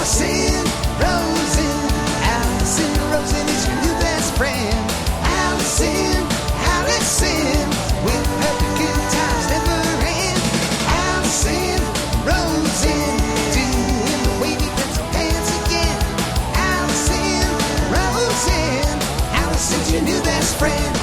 Allison Rosen. Allison Rosen is your new best friend. Allison, with her good times never end. Allison Rosen, doing the wavy pencil dance again. Allison Rosen, Allison's your new best friend.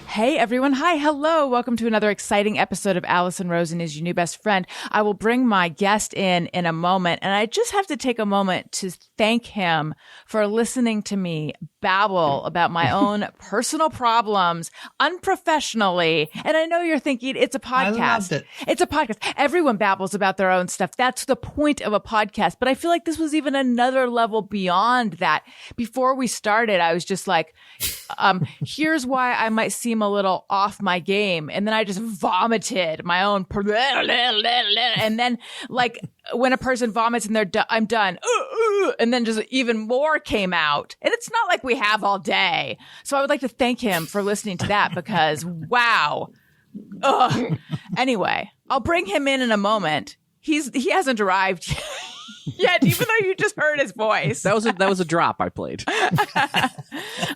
Hey everyone, hi, hello, welcome to another exciting episode of Allison Rosen is your new best friend. I will bring my guest in a moment, and I just have to take a moment to thank him for listening to me babble about my own personal problems unprofessionally. And I know you're thinking it's a podcast. I loved it. It's a podcast. Everyone babbles about their own stuff. That's the point of a podcast. But I feel like this was even another level beyond that. Before we started, I was just like, here's why I might seem a little off my game. And then I just vomited my own. And then like when a person vomits and I'm done. And then just even more came out. And it's not like we have all day. So I would like to thank him for listening to that because wow. Ugh. Anyway, I'll bring him in a moment. He hasn't arrived yet, even though you just heard his voice. That was a drop I played.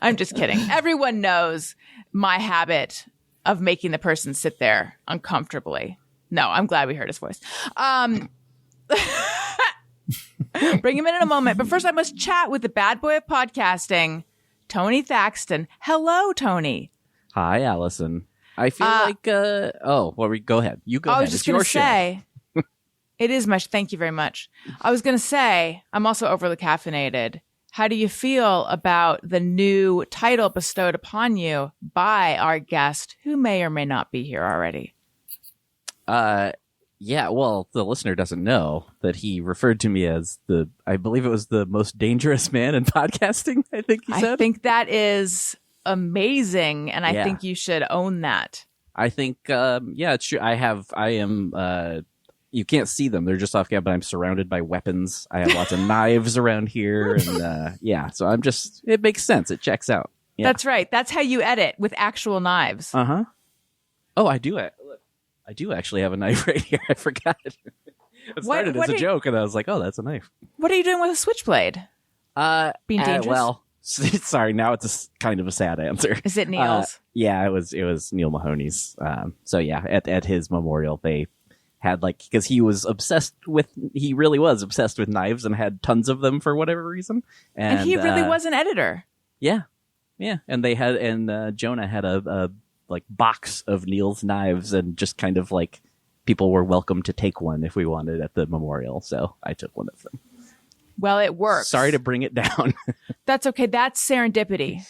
I'm just kidding. Everyone knows my habit of making the person sit there uncomfortably. No, I'm glad we heard his voice. Bring him in a moment. But first, I must chat with the bad boy of podcasting, Tony Thaxton. Hello, Tony. Hi, Allison. I feel like, go ahead. You go ahead. I was just going to say, it is much. Thank you very much. I was going to say, I'm also overly caffeinated. How do you feel about the new title bestowed upon you by our guest, who may or may not be here already? Yeah, well, the listener doesn't know that he referred to me as I believe it was the most dangerous man in podcasting, I think he said. I think that is amazing, and I think you should own that. I think, it's true. I am, you can't see them. They're just off camera, but I'm surrounded by weapons. I have lots of knives around here, and, so it makes sense. It checks out. Yeah. That's right. That's how you edit, with actual knives. Uh-huh. Oh, I do it. I do actually have a knife right here. I forgot. It started as a joke, and I was like, oh, that's a knife. What are you doing with a switchblade? Being dangerous? Well, sorry, now it's kind of a sad answer. Is it Neil's? Yeah, it was Neil Mahoney's. So yeah, at his memorial, they had because he really was obsessed with knives and had tons of them for whatever reason. And he really was an editor. Yeah. Yeah. And Jonah had a box of Neil's knives, and just kind of people were welcome to take one if we wanted at the memorial. So I took one of them. Well, it works. Sorry to bring it down. That's okay. That's serendipity,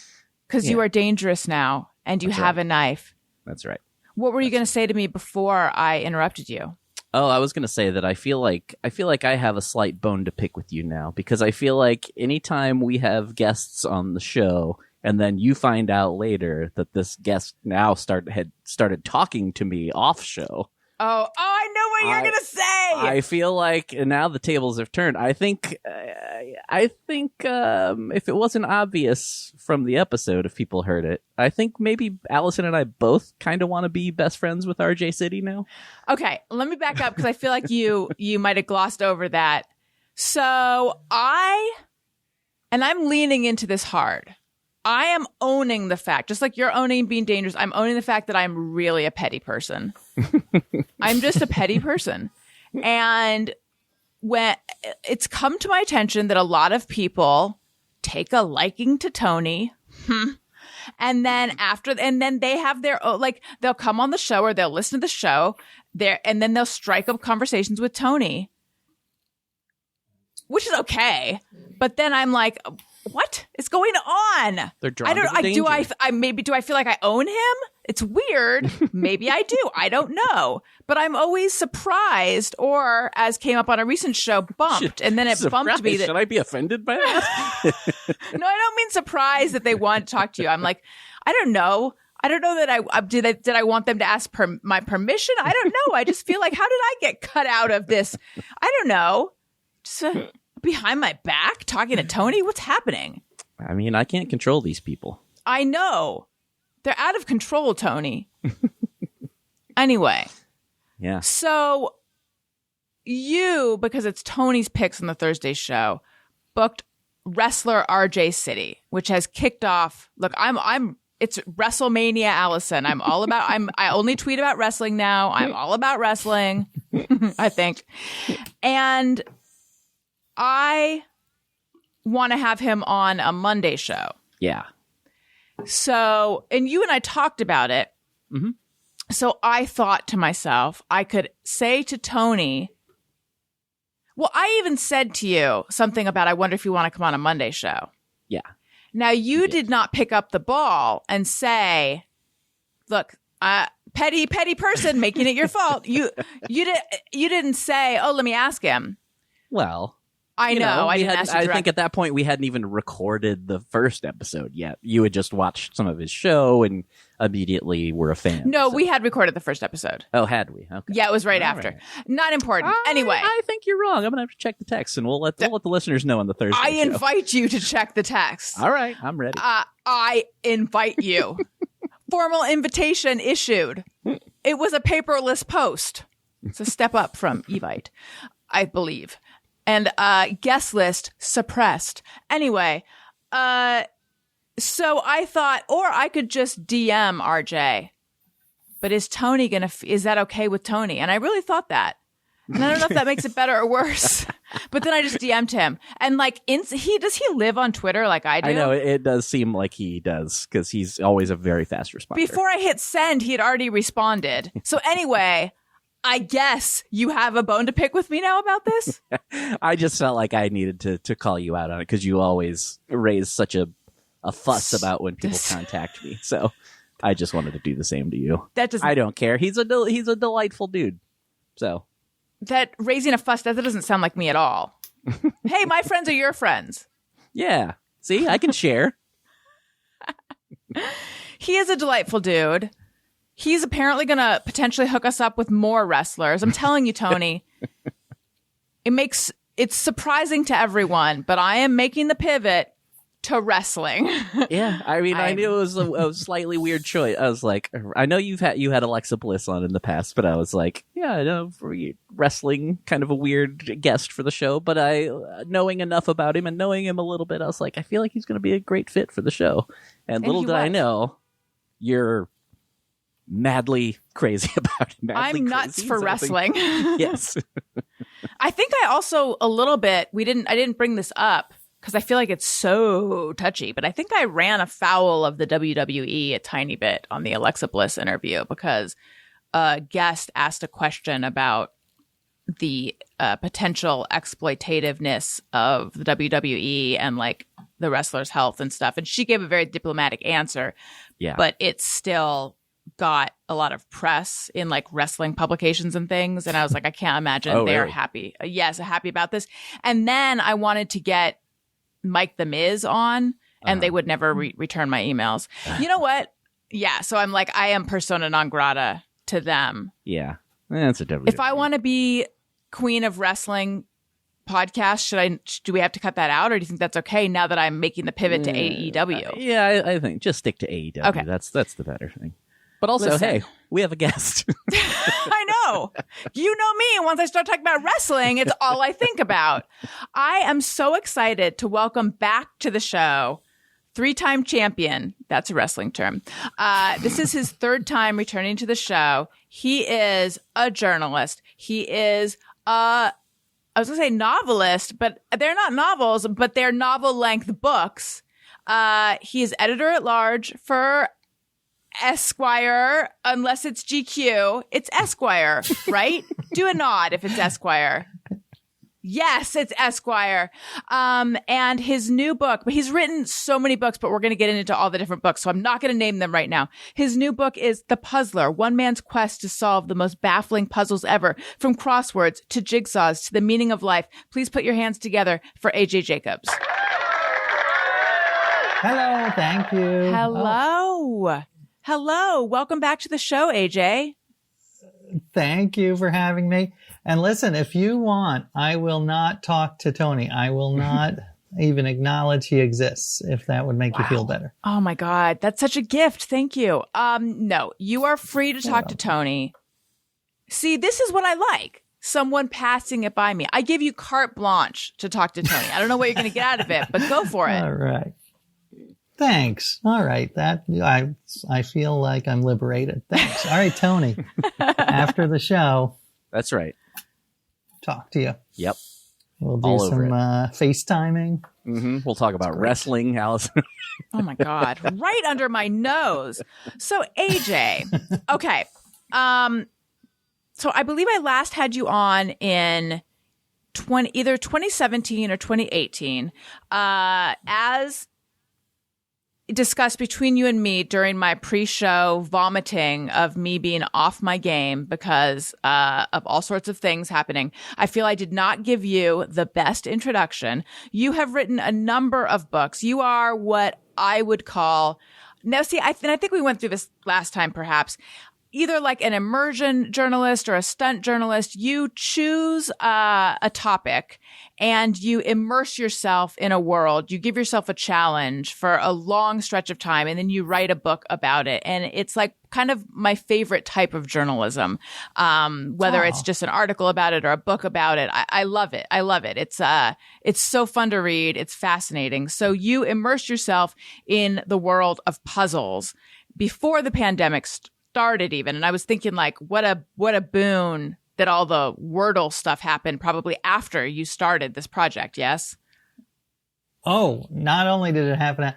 because you are dangerous now and you have a knife. That's right. What were you going to say to me before I interrupted you? Oh, I was going to say that I feel like I have a slight bone to pick with you now, because I feel like anytime we have guests on the show, and then you find out later that this guest now started talking to me off show. Oh, I know what you're going to say. I feel like now the tables have turned. I think if it wasn't obvious from the episode, if people heard it, I think maybe Allison and I both kind of want to be best friends with RJ City now. Okay, let me back up, because I feel like you might have glossed over that. So I'm leaning into this hard. I am owning the fact, just like you're owning being dangerous, I'm owning the fact that I'm really a petty person. I'm just a petty person. And when it's come to my attention that a lot of people take a liking to Tony, and then they have their they'll come on the show or they'll listen to the show and then they'll strike up conversations with Tony, which is okay. But then I'm like, what is going on? They're drawn to the danger. Do I feel like I own him? It's weird. Maybe I do. I don't know. But I'm always surprised, or as came up on a recent show, bumped. And then it bumped me. Should I be offended by that? No, I don't mean surprised that they want to talk to you. I'm like, I don't know. I don't know that I did I want them to ask my permission? I don't know. I just feel like, how did I get cut out of this? I don't know. Just behind my back talking to Tony? What's happening? I mean, I can't control these people. I know. They're out of control, Tony. Anyway. Yeah. So you, because it's Tony's picks on the Thursday show, booked wrestler RJ City, which has kicked off. Look, it's WrestleMania Allison. I only tweet about wrestling now. I'm all about wrestling, I think. And I want to have him on a Monday show. Yeah. So, and you and I talked about it. Mm-hmm. So I thought to myself, I could say to Tony, well, I even said to you something about, I wonder if you want to come on a Monday show. Yeah. Now, you did not pick up the ball and say, look, petty person making it your fault. You didn't say, oh, let me ask him. Well, I know. I think at that point we hadn't even recorded the first episode yet. You had just watched some of his show and immediately were a fan. No, we had recorded the first episode. Oh, had we? Okay. Yeah, it was right after. Right. Not important. Anyway. I think you're wrong. I'm going to have to check the text, and we'll let the listeners know on the Thursday I show. invite you to check the text. All right. I'm ready. I invite you. Formal invitation issued. It was a paperless post. It's a step up from Evite, I believe. And guest list suppressed. Anyway, so I thought, or I could just DM RJ. But is Tony is that okay with Tony? And I really thought that. And I don't know if that makes it better or worse. But then I just DM'd him. And like, does he live on Twitter like I do? I know, it does seem like he does, because he's always a very fast responder. Before I hit send, he had already responded. So anyway, I guess you have a bone to pick with me now about this? I just felt like I needed to call you out on it, because you always raise such a fuss about when people contact me. So I just wanted to do the same to you. I don't care. He's a delightful dude. So that raising a fuss, that doesn't sound like me at all. Hey, my friends are your friends. Yeah. See, I can share. He is a delightful dude. He's apparently going to potentially hook us up with more wrestlers. I'm telling you, Tony, it's surprising to everyone, but I am making the pivot to wrestling. Yeah, I mean, I knew it was a slightly weird choice. I was like, I know you had Alexa Bliss on in the past, but I was like, yeah, I know, for wrestling, kind of a weird guest for the show. But knowing enough about him and knowing him a little bit, I was like, I feel like he's going to be a great fit for the show. And little did I know, you're madly crazy about it. I'm nuts for wrestling. Yes. I think I also a little bit, I didn't bring this up because I feel like it's so touchy, but I think I ran afoul of the WWE a tiny bit on the Alexa Bliss interview, because a guest asked a question about the potential exploitativeness of the WWE and like the wrestlers' health and stuff. And she gave a very diplomatic answer, but it's still got a lot of press in like wrestling publications and things. And I was like, I can't imagine they're happy. Yes, happy about this. And then I wanted to get Mike the Miz on, and they would never return my emails. You know what? Yeah. So I'm like, I am persona non grata to them. Yeah. That's a different. If I want to be queen of wrestling podcast, do we have to cut that out, or do you think that's okay now that I'm making the pivot to AEW? Yeah, I think just stick to AEW. Okay. That's the better thing. But also, hey, we have a guest. I know. You know me. Once I start talking about wrestling, it's all I think about. I am so excited to welcome back to the show 3-time champion. That's a wrestling term. This is his 3rd time returning to the show. He is a journalist. He is I was going to say novelist, but they're not novels, but they're novel-length books. He is editor-at-large for Esquire, unless it's GQ. It's Esquire, right? Do a nod if it's Esquire. Yes, it's Esquire. And his new book, but he's written so many books, but we're going to get into all the different books, so I'm not going to name them right now. His new book is The Puzzler, one man's quest to solve the most baffling puzzles ever, from crosswords to jigsaws to the meaning of life. Please put your hands together for AJ Jacobs. Hello, thank you. Hello. Hello. Welcome back to the show, AJ. Thank you for having me. And listen, if you want, I will not talk to Tony. I will not even acknowledge he exists, if that would make you feel better. Oh my God. That's such a gift. Thank you. No, you are free to talk to Tony. See, this is what I like. someone passing it by me. I give you carte blanche to talk to Tony. I don't know what you're going to get out of it, but go for it. All right. Thanks. All right. I feel like I'm liberated. Thanks. All right, Tony. After the show, That's right. talk to you. Yep. We'll do All over some FaceTiming. We'll talk about wrestling, Allison. Oh my God. Right under my nose. So AJ, okay. So I believe I last had you on in either 2017 or 2018, as discussed between you and me during my pre-show vomiting of me being off my game because of all sorts of things happening. I feel I did not give you the best introduction. You have written a number of books. You are what I would call, now see, I think we went through this last time perhaps, either like an immersion journalist or a stunt journalist. You choose a topic and you immerse yourself in a world. You give yourself a challenge for a long stretch of time, and then you write a book about it. And it's like kind of my favorite type of journalism, whether it's just an article about it or a book about it. I love it. I love it. It's so fun to read. It's fascinating. So you immerse yourself in the world of puzzles before the pandemic started even. And I was thinking like, what a boon that all the Wordle stuff happened probably after you started this project. Yes. Oh, not only did it happen.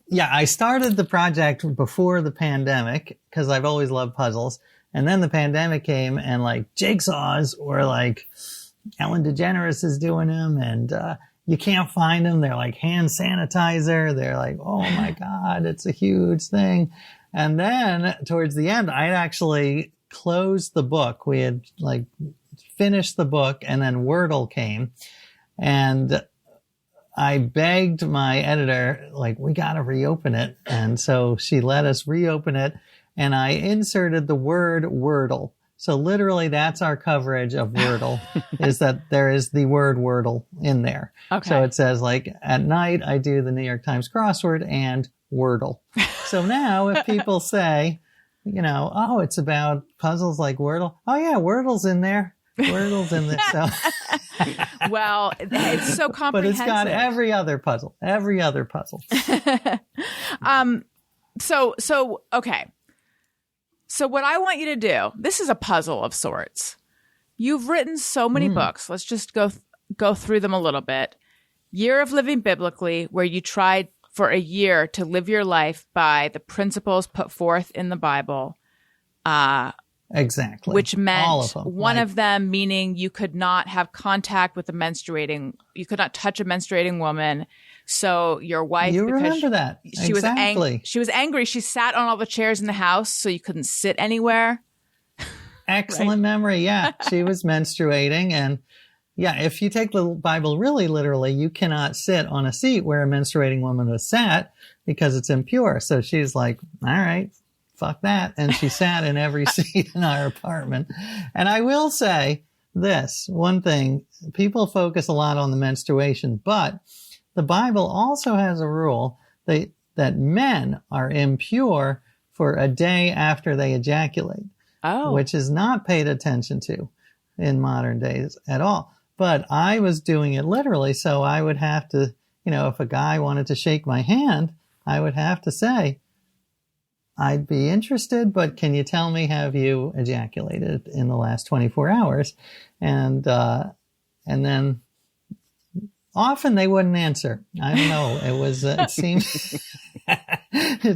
Yeah, I started the project before the pandemic because I've always loved puzzles. And then the pandemic came and like jigsaws were like Ellen DeGeneres is doing them and, you can't find them. They're like hand sanitizer. They're like, oh my God, it's a huge thing. And then towards the end, I actually closed the book. We had like finished the book and then Wordle came and I begged my editor, like, we got to reopen it. And so she let us reopen it and I inserted the word Wordle. So literally that's our coverage of Wordle is that there is the word Wordle in there. Okay. So it says like at night I do the New York Times crossword and Wordle. So now if people say, you know, oh, it's about puzzles like Wordle. Oh yeah, Wordle's in there. Wordle's in there. So well, it's so but comprehensive. it's got every other puzzle. So okay. So what I want you to do, this is a puzzle of sorts. You've written so many books. Let's just go through them a little bit. Year of Living Biblically, where you tried for a year to live your life by the principles put forth in the Bible. Exactly. Which meant all of them. one of them meaning you could not have contact with you could not touch a menstruating woman. So your wife, you remember that. She exactly. she was angry. She sat on all the chairs in the house so you couldn't sit anywhere. Excellent memory. Yeah. She was menstruating. And yeah, if you take the Bible really literally, you cannot sit on a seat where a menstruating woman was sat because it's impure. So she's like, all right, fuck that. And she sat in every seat in our apartment. And I will say this one thing, people focus a lot on the menstruation, but the Bible also has a rule that men are impure for a day after they ejaculate, which is not paid attention to in modern days at all. But I was doing it literally, so I would have to, you know, if a guy wanted to shake my hand, I would have to say, I'd be interested, but can you tell me, have you ejaculated in the last 24 hours? And then often they wouldn't answer. I don't know. It was, it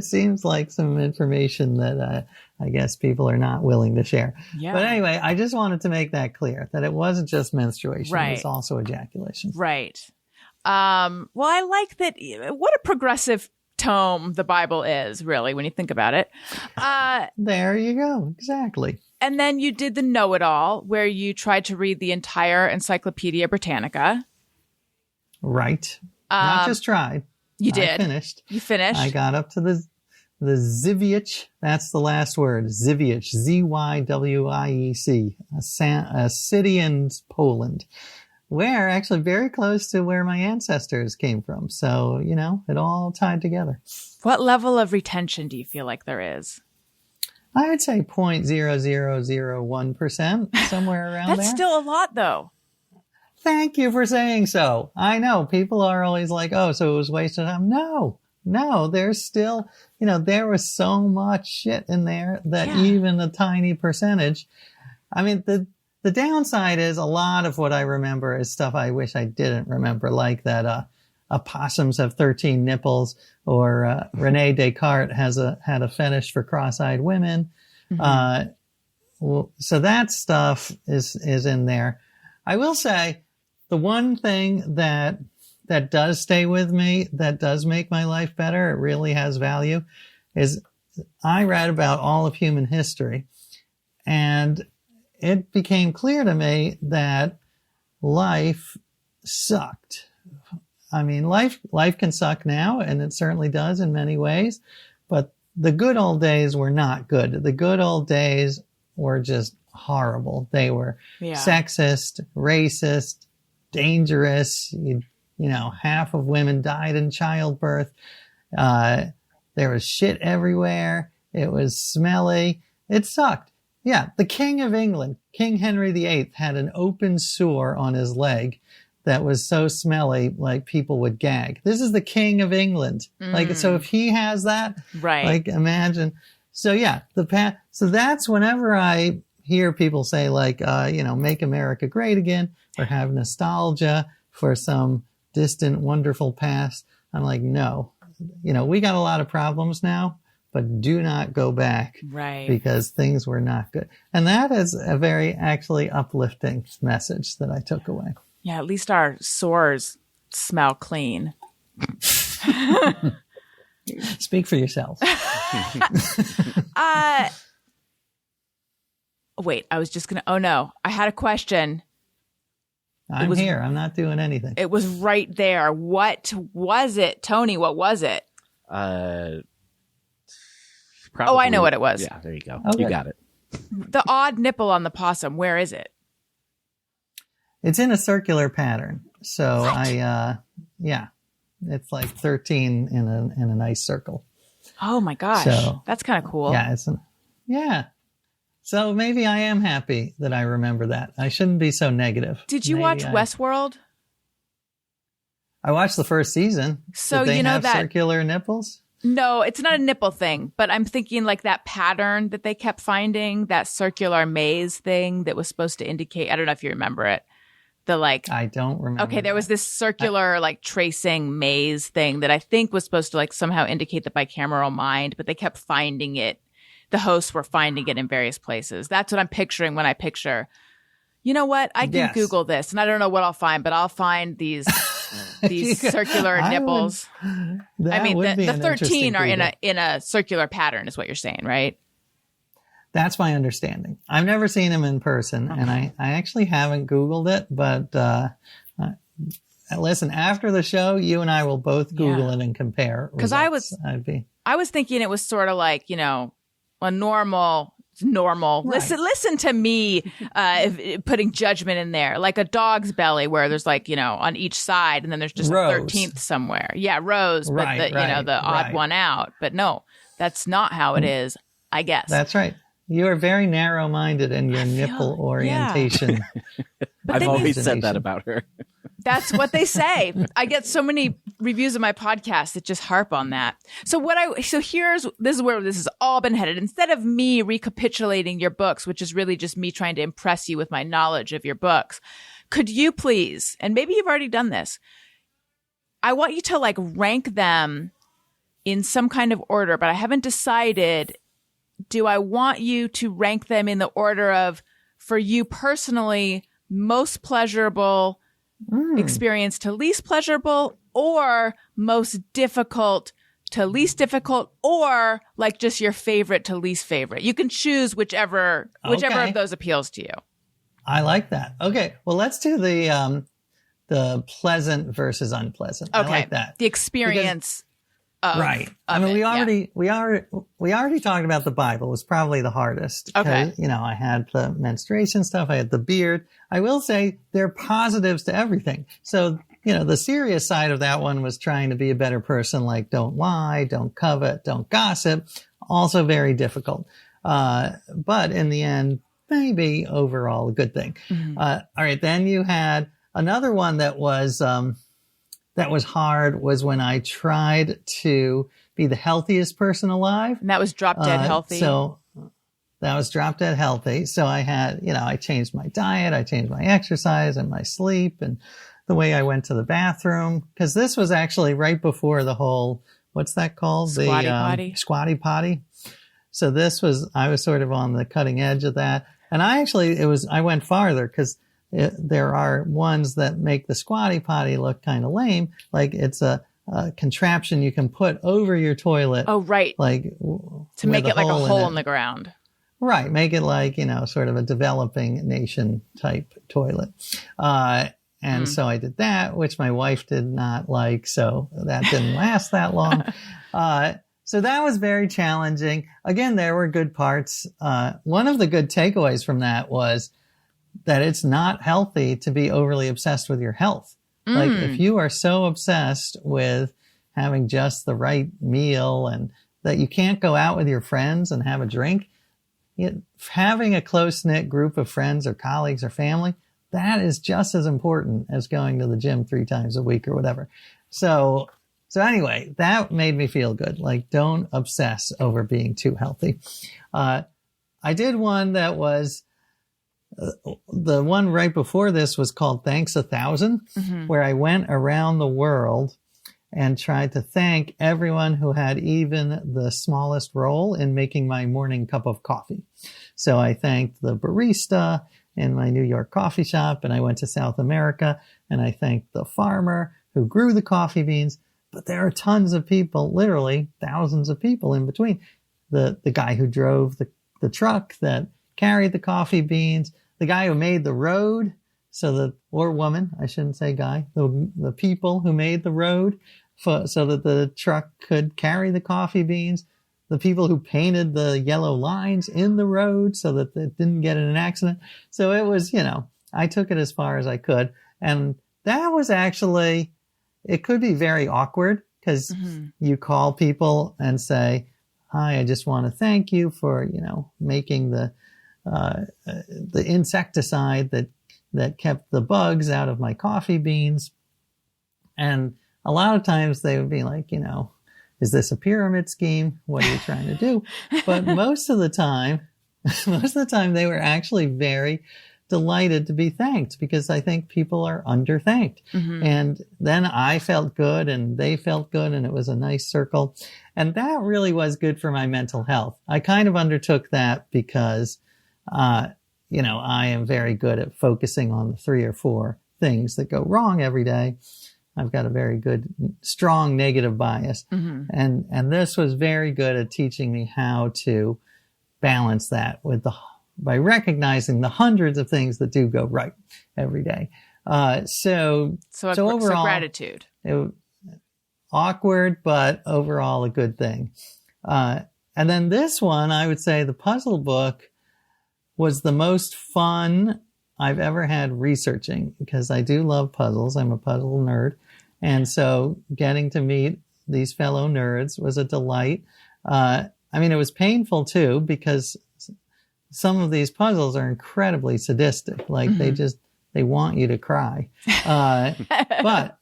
seems like some information that I guess people are not willing to share. Yeah. But anyway, I just wanted to make that clear that it wasn't just menstruation. Right. It was also ejaculation. Right. Well, I like that. What a progressive tome the Bible is, really, when you think about it. There you go. Exactly. And then you did the know-it-all, where you tried to read the entire Encyclopedia Britannica. Right. Not just tried. You did. I finished. You finished. I got up to the Zywiec. That's the last word. Zywiec. Zywiec. A city in Poland. Where actually very close to where my ancestors came from. So, you know, it all tied together. What level of retention do you feel like there is? I would say 0.0001%, somewhere around there. That's still a lot, though. Thank you for saying so. I know people are always like, oh, so it was wasted time. No, there's still, there was so much shit in there that even a tiny percentage. I mean, the downside is a lot of what I remember is stuff I wish I didn't remember, like that possums have 13 nipples, or Rene Descartes had a fetish for cross-eyed women. So that stuff is in there. I will say the one thing that does stay with me, that does make my life better, it really has value, is I read about all of human history, and it became clear to me that life sucked. I mean, life can suck now, and it certainly does in many ways, but the good old days were not good. The good old days were just horrible. They were sexist, racist, dangerous. Half of women died in childbirth. There was shit everywhere. It was smelly. It sucked. Yeah, the King of England, King Henry VIII, had an open sore on his leg that was so smelly, like people would gag. This is the King of England. So if he has that, right? Imagine. So yeah, so that's whenever I hear people say make America great again, or have nostalgia for some distant, wonderful past. I'm like, no, we got a lot of problems now, but do not go back, right? Because things were not good. And that is a very actually uplifting message that I took away. Yeah, at least our sores smell clean. Speak for yourself. Wait, I was just going to, oh no, I had a question. I'm here. I'm not doing anything. It was right there. What was it? Tony, what was it? Probably, I know what it was. Yeah, there you go. Okay. You got it. The odd nipple on the possum, where is it? It's in a circular pattern. So it's like 13 in a nice circle. Oh my gosh. So, that's kind of cool. Yeah. So maybe I am happy that I remember that. I shouldn't be so negative. Did you watch Westworld? I watched the first season. So Did they have that circular nipples? No, it's not a nipple thing, but I'm thinking like that pattern that they kept finding, that circular maze thing that was supposed to indicate, I don't know if you remember it. I don't remember. Okay, there was this circular tracing maze thing that I think was supposed to somehow indicate the bicameral mind, but they kept finding it. The hosts were finding it in various places. That's what I'm picturing when I picture. You know what? I can Google this, and I don't know what I'll find, but I'll find these circular nipples. The 13 are in a circular pattern, is what you're saying, right? That's my understanding. I've never seen him in person, and I actually haven't Googled it, but listen, after the show, you and I will both Google it and compare. Because I was thinking it was sort of like, a normal. Right. Listen to me putting judgment in there, like a dog's belly where there's on each side, and then there's just rows. a 13th somewhere. Yeah, rows, but the odd one out. But no, that's not how it is, I guess. That's right. You are very narrow-minded in your nipple orientation. I've always said that about her. That's what they say. I get so many reviews of my podcast that just harp on that. So this is where this has all been headed. Instead of me recapitulating your books, which is really just me trying to impress you with my knowledge of your books, could you please, and maybe you've already done this, I want you to rank them in some kind of order, but I haven't decided. Do I want you to rank them in the order of, for you personally, most pleasurable experience to least pleasurable, or most difficult to least difficult, or just your favorite to least favorite? You can choose whichever of those appeals to you. I like that. Okay. Well, let's do the pleasant versus unpleasant. Okay. I like that. The experience. Right. We already talked about the Bible. It was probably the hardest. Okay. I had the menstruation stuff. I had the beard. I will say there are positives to everything. So, the serious side of that one was trying to be a better person, don't lie, don't covet, don't gossip. Also very difficult. But in the end, maybe overall a good thing. All right. Then you had another one that was hard was when I tried to be the healthiest person alive. And that was Drop Dead Healthy. So that was Drop Dead Healthy. So I had, I changed my diet, I changed my exercise and my sleep and the way I went to the bathroom. Because this was actually right before the whole, what's that called? Squatty potty. Squatty potty. So I was sort of on the cutting edge of that. And I went farther because there are ones that make the squatty potty look kind of lame. Like it's a contraption you can put over your toilet. Oh, right. Like to make it like a hole in the ground. Right. Make it like, sort of a developing nation type toilet. And so I did that, which my wife did not like. So that didn't last that long. So that was very challenging. Again, there were good parts. One of the good takeaways from that was that it's not healthy to be overly obsessed with your health. Like if you are so obsessed with having just the right meal and that you can't go out with your friends and have a drink, having a close-knit group of friends or colleagues or family, that is just as important as going to the gym 3 times a week or whatever. So anyway, that made me feel good. Like, don't obsess over being too healthy. I did one that was, the one right before this was called Thanks 1,000, where I went around the world and tried to thank everyone who had even the smallest role in making my morning cup of coffee. So I thanked the barista in my New York coffee shop, and I went to South America and I thanked the farmer who grew the coffee beans. But there are tons of people, literally thousands of people in between. The guy who drove the truck that carried the coffee beans, the guy who made the road, or woman, I shouldn't say guy, the people who made the road so that the truck could carry the coffee beans, the people who painted the yellow lines in the road so that it didn't get in an accident. So it was, I took it as far as I could. And that was actually, it could be very awkward because you call people and say, hi, I just want to thank you for, making the insecticide that kept the bugs out of my coffee beans. And a lot of times they would be like, is this a pyramid scheme? What are you trying to do? But most of the time they were actually very delighted to be thanked because I think people are underthanked. And then I felt good and they felt good and it was a nice circle. And that really was good for my mental health. I kind of undertook that because, I am very good at focusing on the 3 or 4 things that go wrong every day. I've got a very good, strong negative bias. And this was very good at teaching me how to balance that by recognizing the hundreds of things that do go right every day. So overall, gratitude. Awkward, but overall a good thing. And then this one, I would say the puzzle book was the most fun I've ever had researching because I do love puzzles. I'm a puzzle nerd. And so getting to meet these fellow nerds was a delight. It was painful too because some of these puzzles are incredibly sadistic. Like they want you to cry. But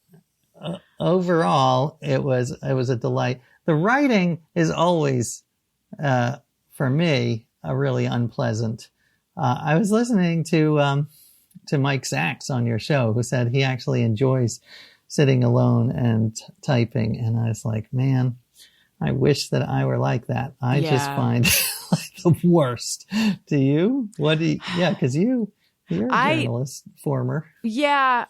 overall, it was a delight. The writing is always, for me, a really unpleasant. I was listening to Mike Sachs on your show, who said he actually enjoys sitting alone and typing. And I was like, man, I wish that I were like that. I just find like the worst. Do you? What do you? Yeah, because you're a journalist, former. Yeah.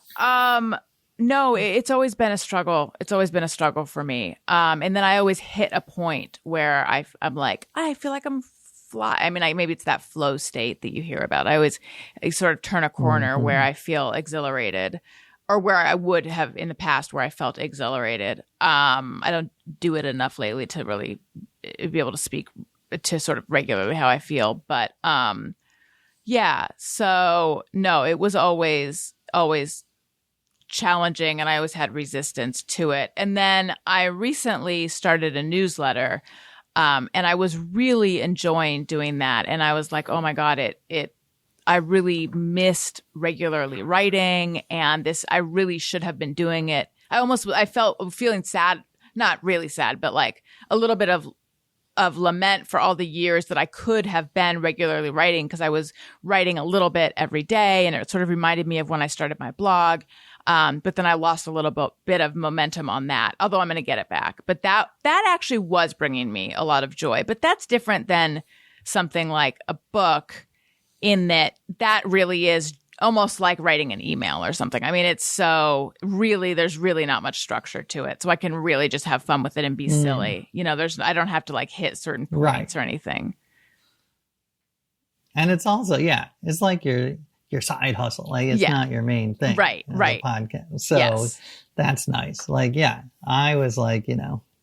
No, it's always been a struggle. It's always been a struggle for me. And then I always hit a point where I'm like, I feel like I'm maybe it's that flow state that you hear about. I sort of turn a corner where I feel exhilarated, or where I would have in the past where I felt exhilarated. I don't do it enough lately to really be able to speak to sort of regularly how I feel. But so no, it was always challenging, and I always had resistance to it. And then I recently started a newsletter And I was really enjoying doing that. And I was like, oh my God, I really missed regularly writing, and I really should have been doing it. I felt feeling sad, not really sad, but like a little bit of lament for all the years that I could have been regularly writing, because I was writing a little bit every day, and it sort of reminded me of when I started my blog. But then I lost a little bit of momentum on that, although I'm going to get it back. But that actually was bringing me a lot of joy. But that's different than something like a book, in that really is almost like writing an email or something. I mean, there's really not much structure to it. So I can really just have fun with it and be silly. I don't have to like hit certain points or anything. And it's also, it's like your side hustle. Like it's not your main thing. Right. Podcast. So that's nice. Like, I was like,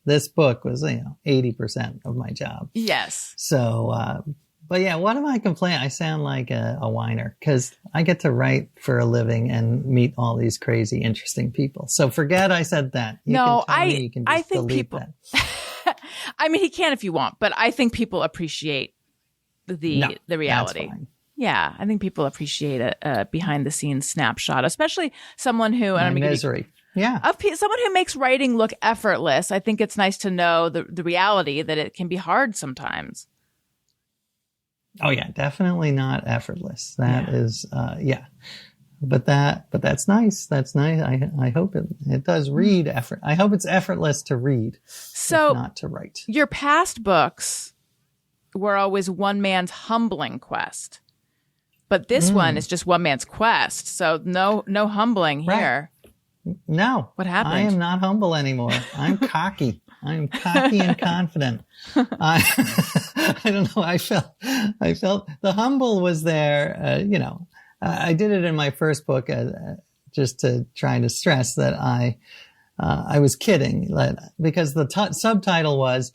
this book was, 80% of my job. Yes. So, but what am I complaining? I sound like a whiner, because I get to write for a living and meet all these crazy, interesting people. So forget I said that. You can think people, that. I mean, he can if you want, but I think people appreciate the reality. That's fine. Yeah, I think people appreciate a behind the scenes snapshot, especially someone who misery. Someone who makes writing look effortless. I think it's nice to know the reality that it can be hard sometimes. Oh yeah, definitely not effortless. That is, but that's nice. That's nice. I hope it does read effort. I hope it's effortless to read, not to write. Your past books were always one man's humbling quest, but this one is just one man's quest. So no humbling here. No. What happened? I am not humble anymore. I'm cocky. I'm cocky and confident. I don't know. I felt the humble was there. I did it in my first book just to try to stress that I was kidding, because the subtitle was,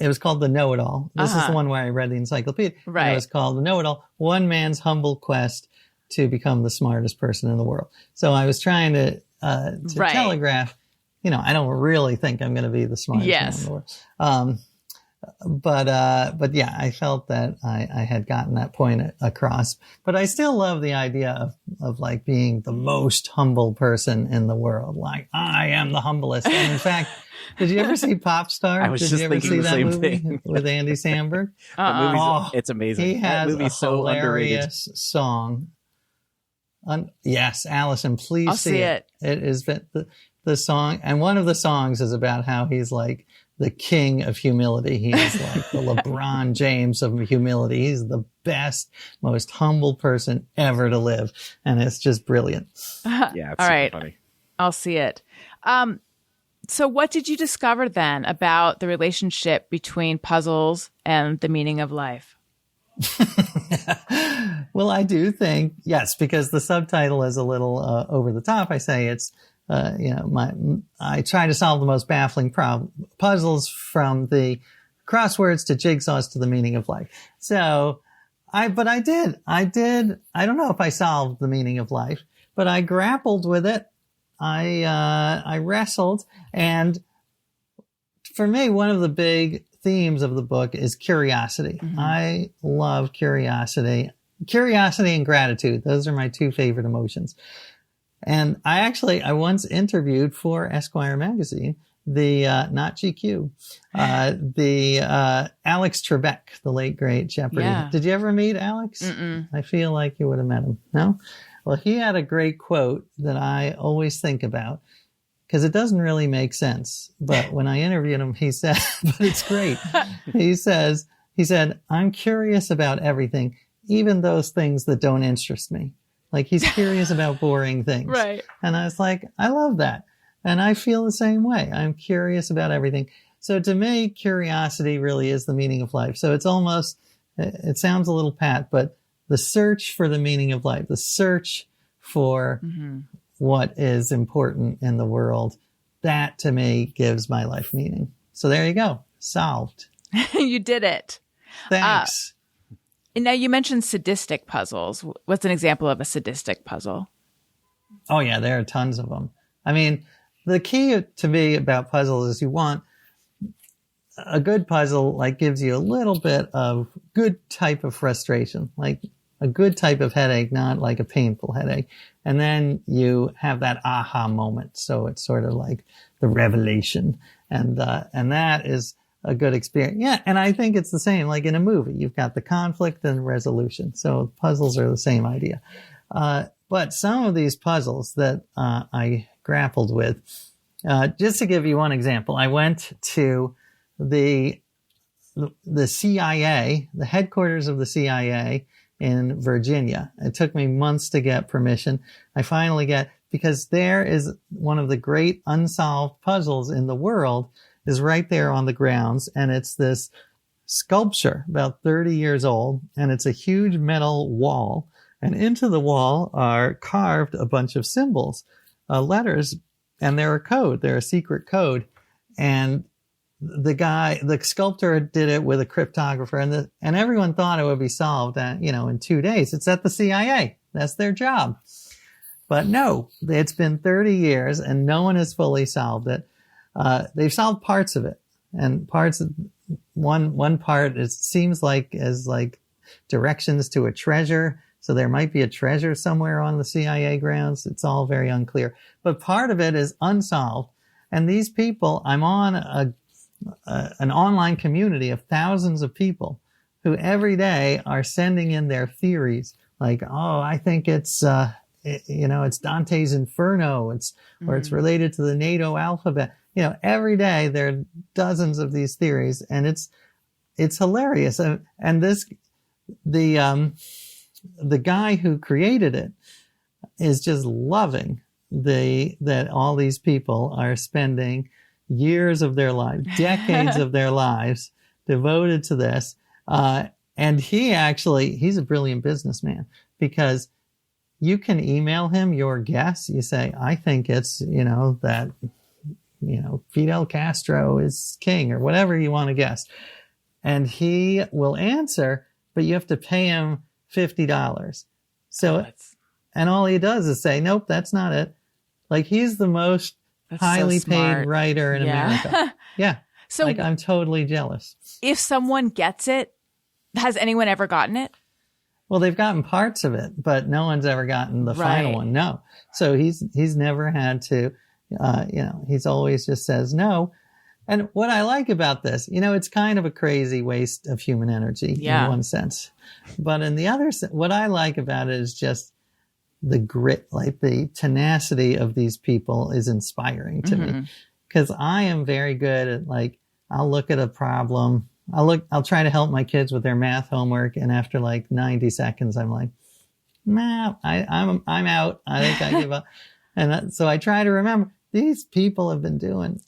it was called The Know-It-All. This is the one where I read the encyclopedia. Right. It was called The Know-It-All, One Man's Humble Quest to Become the Smartest Person in the World. So I was trying to telegraph, I don't really think I'm going to be the smartest man in the world. But I felt that I had gotten that point across. But I still love the idea of like being the most humble person in the world. Like, I am the humblest. And in fact, did you ever see Pop Star? I was Did just you ever thinking see the that same movie thing. with Andy Samberg? It's amazing. He has that movie's a so hilarious underrated. song. Yes, Allison, please I'll see it. It is the song, and one of the songs is about how he's like the king of humility. He's like the LeBron James of humility. He's the best, most humble person ever to live, and it's just brilliant. Yeah, it's all right. funny. I'll see it. So what did you discover then about the relationship between puzzles and the meaning of life? Well, I do think, yes, because the subtitle is a little over the top. I say it's, I try to solve the most baffling puzzles, from the crosswords to jigsaws to the meaning of life. So I did. I don't know if I solved the meaning of life, but I grappled with it. I wrestled. And for me, one of the big themes of the book is curiosity. Mm-hmm. I love curiosity. Curiosity and gratitude. Those are my two favorite emotions. And I once interviewed for Esquire magazine, not GQ, Alex Trebek, the late great Jeopardy. Yeah. Did you ever meet Alex? Mm-mm. I feel like you would have met him. No? Well, he had a great quote that I always think about, because it doesn't really make sense. But when I interviewed him, he said, but it's great. He said, I'm curious about everything, even those things that don't interest me. Like, he's curious about boring things. Right. And I was like, I love that. And I feel the same way. I'm curious about everything. So to me, curiosity really is the meaning of life. So it's almost, it sounds a little pat, but the search for the meaning of life, the search for what is important in the world, that to me gives my life meaning. So there you go. Solved. You did it. Thanks. Now, you mentioned sadistic puzzles. What's an example of a sadistic puzzle? Oh, yeah, there are tons of them. I mean, the key to me about puzzles is you want a good puzzle like gives you a little bit of good type of frustration, like a good type of headache, not like a painful headache. And then you have that aha moment. So it's sort of like the revelation. And that is a good experience. Yeah. And I think it's the same, like in a movie, you've got the conflict and resolution. So puzzles are the same idea. But some of these puzzles that, I grappled with, just to give you one example, I went to the CIA, the headquarters of the CIA in Virginia. It took me months to get permission. I finally because there is one of the great unsolved puzzles in the world is right there on the grounds. And it's this sculpture about 30 years old. And it's a huge metal wall. And into the wall are carved a bunch of symbols, letters, and they're a code. They're a secret code. And the sculptor did it with a cryptographer, and everyone thought it would be solved, in 2 days. It's at the CIA. That's their job. But no, it's been 30 years and no one has fully solved it. They've solved parts of it, and one part, it seems like as like directions to a treasure. So there might be a treasure somewhere on the CIA grounds. It's all very unclear, but part of it is unsolved. And these people, I'm on an online community of thousands of people who every day are sending in their theories, like, oh, I think it's it's Dante's Inferno, or it's related to the NATO alphabet. Every day there are dozens of these theories, and it's hilarious. And the guy who created it is just loving that all these people are spending years of their lives, decades of their lives devoted to this. And he's a brilliant businessman, because you can email him your guess. You say, I think it's, that, Fidel Castro is king, or whatever you want to guess. And he will answer, but you have to pay him $50. So, and all he does is say, nope, that's not it. Like, he's the most highly paid writer in America. Yeah. So I'm totally jealous. If someone gets it, has anyone ever gotten it? Well, they've gotten parts of it, but no one's ever gotten the final one. No. So he's never had to, he's always just says no. And what I like about this, it's kind of a crazy waste of human energy in one sense. But in the other, what I like about it is just the grit, like the tenacity of these people is inspiring to me. Because I am very good at, like, I'll look at a problem. I'll try to help my kids with their math homework. And after like 90 seconds, I'm like, nah, I'm out. I think I give up. And so I try to remember, these people have been doing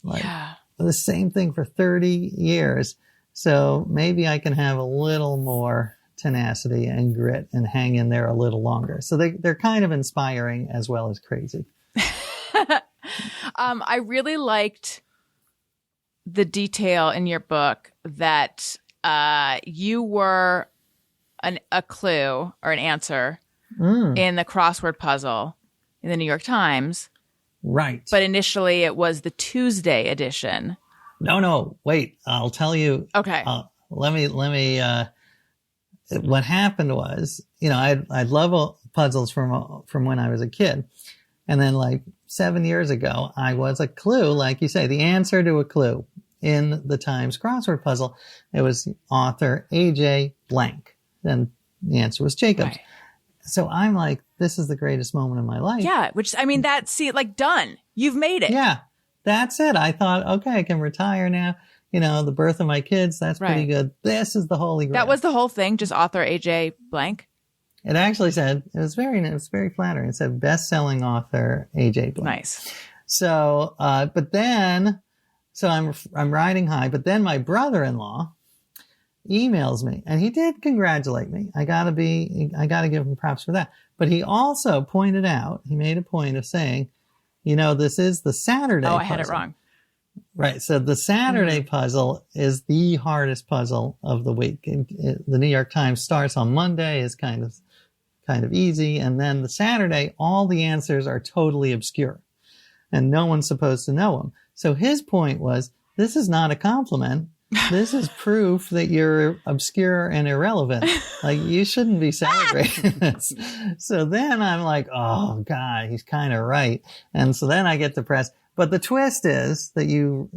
the same thing for 30 years. So maybe I can have a little more tenacity and grit and hang in there a little longer. So they're kind of inspiring as well as crazy. I really liked the detail in your book that you were a clue or an answer in the crossword puzzle in the New York Times. Right. But initially it was the Tuesday edition. No, wait, I'll tell you. Okay. Let me, what happened was, I love puzzles from when I was a kid. And then like 7 years ago, I was a clue, like you say, the answer to a clue in the Times crossword puzzle. It was author AJ blank. And the answer was Jacobs. Right. So I'm like, this is the greatest moment of my life. Yeah. Done. You've made it. Yeah. That's it. I thought, okay, I can retire now. The birth of my kids, that's pretty good. This is the holy grail. That was the whole thing, just author AJ blank? It actually said, it was very flattering. It said best-selling author AJ blank. Nice. So, I'm riding high, but then my brother-in-law emails me, and he did congratulate me. I gotta give him props for that. But he also pointed out, he made a point of saying, this is the Saturday puzzle. I had it wrong. Right. So the Saturday puzzle is the hardest puzzle of the week. The New York Times starts on Monday, is kind of easy. And then the Saturday, all the answers are totally obscure and no one's supposed to know them. So his point was, this is not a compliment. this is proof that you're obscure and irrelevant. Like, you shouldn't be celebrating this. So then I'm like, oh God, he's kind of right. And so then I get depressed. But the twist is that you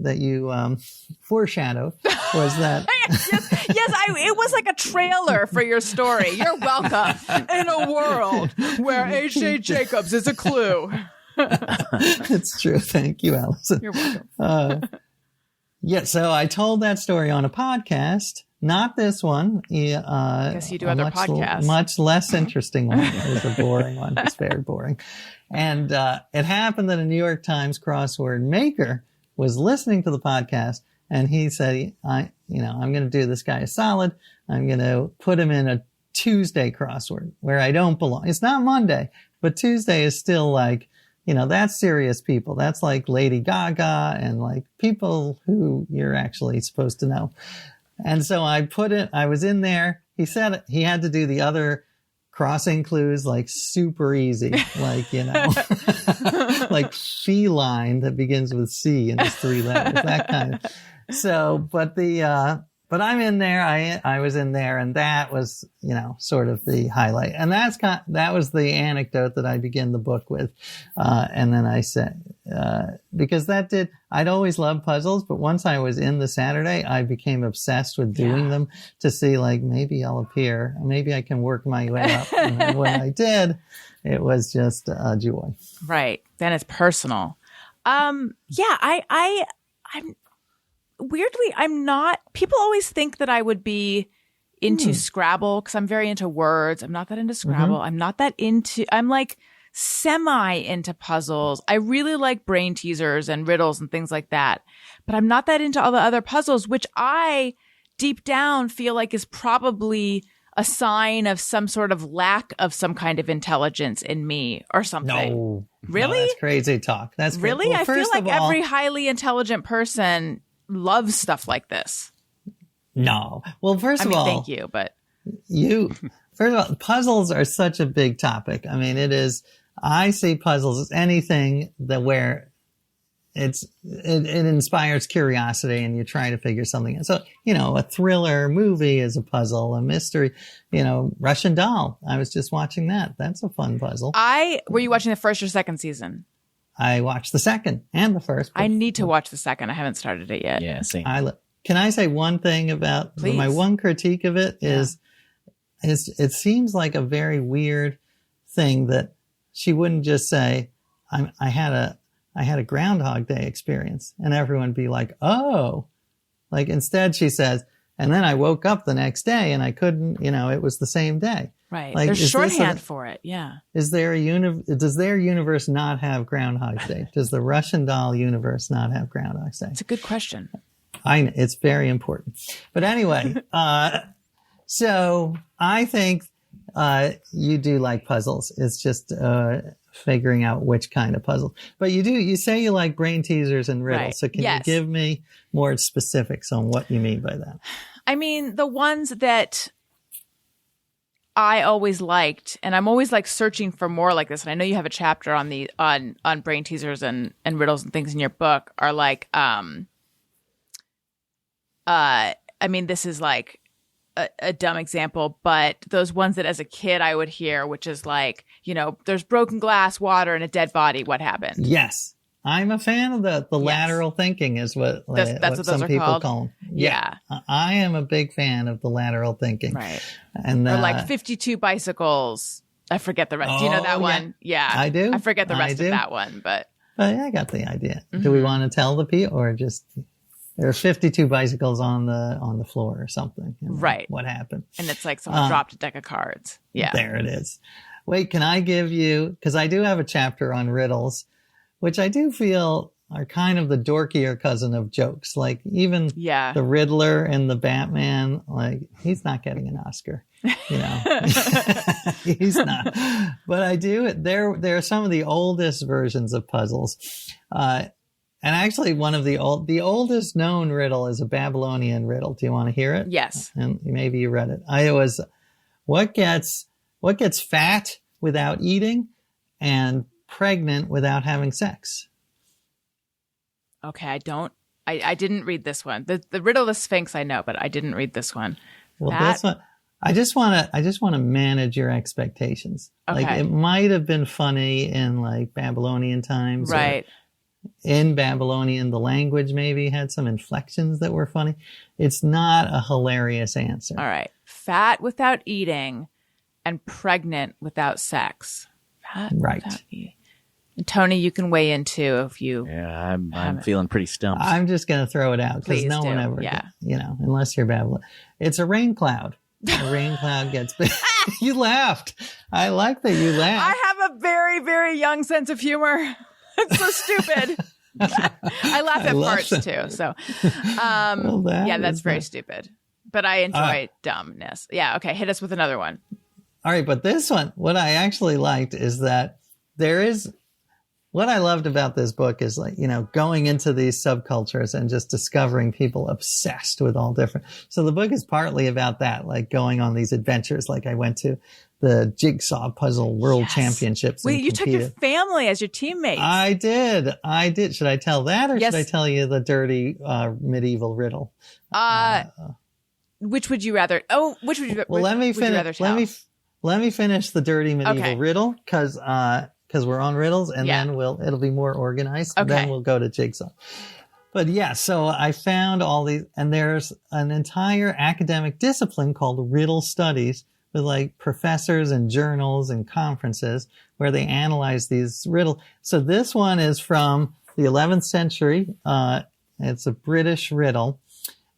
foreshadowed was that. It was like a trailer for your story. You're welcome. In a world where H.A. Jacobs is a clue. It's true. Thank you, Allison. You're welcome. Yeah, so I told that story on a podcast, not this one. I guess you do other podcasts. Much less interesting one. It was a boring one. It's very boring. And it happened that a New York Times crossword maker was listening to the podcast, and he said, I'm going to do this guy a solid. I'm going to put him in a Tuesday crossword where I don't belong. It's not Monday, but Tuesday is still like, that's serious people. That's like Lady Gaga and like people who you're actually supposed to know. And so I was in there. He said he had to do the other crossing clues like super easy, like, like feline that begins with C and is 3 letters, that kind of. So, but I'm in there. I was in there, and that was, sort of the highlight. And that was the anecdote that I begin the book with. And then I said, because I'd always loved puzzles, but once I was in the Saturday, I became obsessed with doing them to see, like, maybe I'll appear, maybe I can work my way up. And when I did, it was just a joy. Right. Then it's personal. I'm weirdly, I'm not. People always think that I would be into Scrabble because I'm very into words. I'm not that into Scrabble. I'm like semi into puzzles. I really like brain teasers and riddles and things like that. But I'm not that into all the other puzzles, which I deep down feel like is probably a sign of some sort of lack of some kind of intelligence in me or something. No. Really? No, that's crazy talk. That's really? Well, I feel like every highly intelligent person loves stuff like this. No. Well, first of all, thank you, but first of all, puzzles are such a big topic. I mean, I see puzzles as anything where it inspires curiosity and you try to figure something out. So, a thriller movie is a puzzle, a mystery, Russian Doll. I was just watching that. That's a fun puzzle. Were you watching the first or second season? I watched the second and the first. I need to watch the second. I haven't started it yet. Yeah, same. Can I say one thing about my one critique of it is it seems like a very weird thing that she wouldn't just say, I had a Groundhog Day experience, and everyone be like, oh, like instead she says, and then I woke up the next day and I couldn't, it was the same day. Right. Like, there's shorthand for it. Yeah. Does their universe not have Groundhog Day? Does the Russian Doll universe not have Groundhog Day? It's a good question. It's very important. But anyway, so I think you do like puzzles. It's just figuring out which kind of puzzle. But you say you like brain teasers and riddles. Right. So can you give me more specifics on what you mean by that? I mean, the ones that I always liked, and I'm always like searching for more like this. And I know you have a chapter on brain teasers and riddles and things in your book, are like, this is like a dumb example, but those ones that as a kid I would hear, which is like, there's broken glass, water, and a dead body. What happened? Yes. I'm a fan of the lateral thinking is what some people call them. Yeah. I am a big fan of the lateral thinking. Right. And or like 52 bicycles. I forget the rest. Do you know that one? Yeah. I do. I forget the rest of that one, but I got the idea. Mm-hmm. Do we want to tell the people or just there are 52 bicycles on the floor or something? Right. What happened? And it's like someone dropped a deck of cards. Yeah. There it is. Wait, can I give you, because I do have a chapter on riddles, which I do feel are kind of the dorkier cousin of jokes. Like even the Riddler and the Batman, like he's not getting an Oscar, he's not. But I do. There are some of the oldest versions of puzzles. And actually one of the oldest known riddle is a Babylonian riddle. Do you want to hear it? Yes. And maybe you read it. It was, what gets fat without eating and pregnant without having sex? Okay, I don't I didn't read this one. The Riddle of the Sphinx I know, but I didn't read this one. Well, this one, I just want to manage your expectations. Okay. Like, it might have been funny in like Babylonian times. Right. In Babylonian, the language maybe had some inflections that were funny. It's not a hilarious answer. All right. Fat without eating and pregnant without sex. Fat Right. without eating. And Tony, you can weigh in too if you. Yeah, I'm feeling pretty stumped. I'm just going to throw it out because Please no one do. ever, Yeah. Unless you're Babylon. It's a rain cloud. A rain cloud gets big. You laughed. I like that you laughed. I have a very, very young sense of humor. It's so stupid. I laugh at love farts that. too. So, Well, that yeah, that's is very nice. stupid. But I enjoy dumbness. Yeah. Okay. Hit us with another one. All right, but this one, what I actually liked is that what I loved about this book is like, going into these subcultures and just discovering people obsessed with all different. So the book is partly about that, like going on these adventures. Like I went to the Jigsaw Puzzle World Championships. Wait, and you took your competed. family as your teammates. I did. Should I tell that or Yes. should I tell you the dirty medieval riddle? Which would you rather? Oh, which would you? Well, let me would you rather finish. tell? Let me finish the dirty medieval Okay. riddle because we're on riddles, and Yeah. then it'll be more organized. And Okay. then we'll go to Jigsaw. But yeah, so I found all these, and there's an entire academic discipline called riddle studies with like professors and journals and conferences where they analyze these riddle. So this one is from the 11th century. It's a British riddle,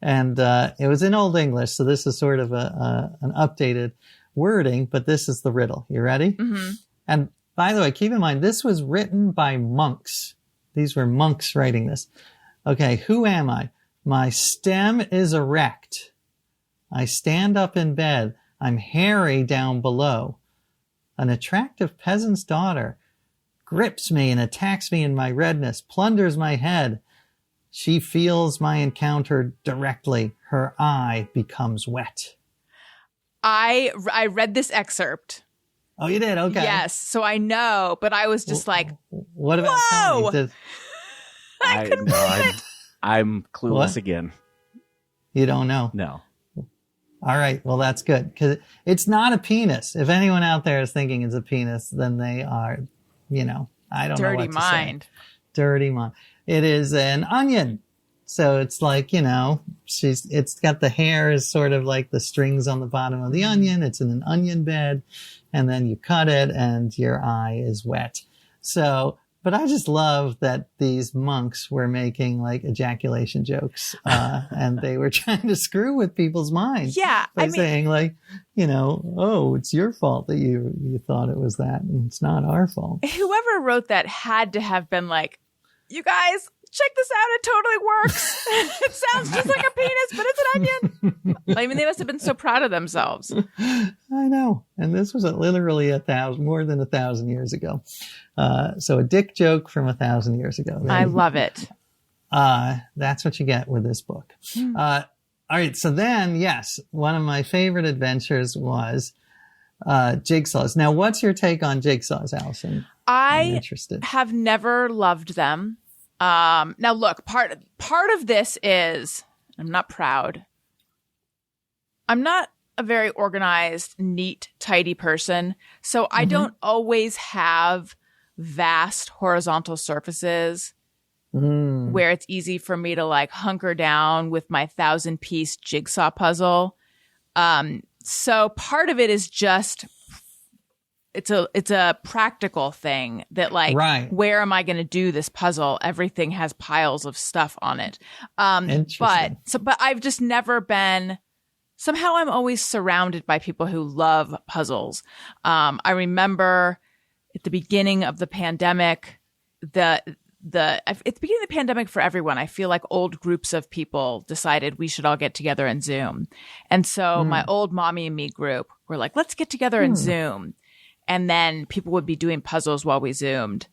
and it was in Old English. So this is sort of an updated wording, but this is the riddle. You ready? Mm-hmm. And by the way, keep in mind, this was written by monks. These were monks writing this. Okay, who am I? My stem is erect. I stand up in bed. I'm hairy down below. An attractive peasant's daughter grips me and attacks me in my redness, plunders my head. She feels my encounter directly. Her eye becomes wet. I read this excerpt. Oh, you did? Okay. Yes, so I know, but I was just like, What about Whoa! Tony? I couldn't believe it. I'm clueless What? again. You don't know? No. All right. Well, that's good because it's not a penis. If anyone out there is thinking it's a penis, then they are, I don't know Dirty what to mind. say. Dirty mind. It is an onion. So it's like, it's got the hair is sort of like the strings on the bottom of the onion. It's in an onion bed and then you cut it and your eye is wet. So, but I just love that these monks were making like ejaculation jokes, and they were trying to screw with people's minds. Yeah, By saying like, oh, it's your fault that you thought it was that and it's not our fault. Whoever wrote that had to have been like, you guys, check this out. It totally works. It sounds just like a penis, but it's an onion. I mean, they must have been so proud of themselves. I know. And this was literally more than 1,000 years ago. So a dick joke from 1,000 years ago. I love it. That's what you get with this book. All right. So then, yes, one of my favorite adventures was jigsaws. Now, what's your take on jigsaws, Allison? I'm interested. Have never loved them. Now look, part of this is, I'm not proud. I'm not a very organized, neat, tidy person. So I don't always have vast horizontal surfaces where it's easy for me to like hunker down with my 1,000-piece jigsaw puzzle. So part of it is just, it's a practical thing that like, Right. where am I going to do this puzzle? Everything has piles of stuff on it. Interesting. But I've just never been, somehow I'm always surrounded by people who love puzzles. I remember at the beginning of the pandemic, at the beginning of the pandemic for everyone, I feel like old groups of people decided we should all get together in Zoom. And so my old mommy and me group were like, let's get together in Zoom. And then people would be doing puzzles while we Zoomed.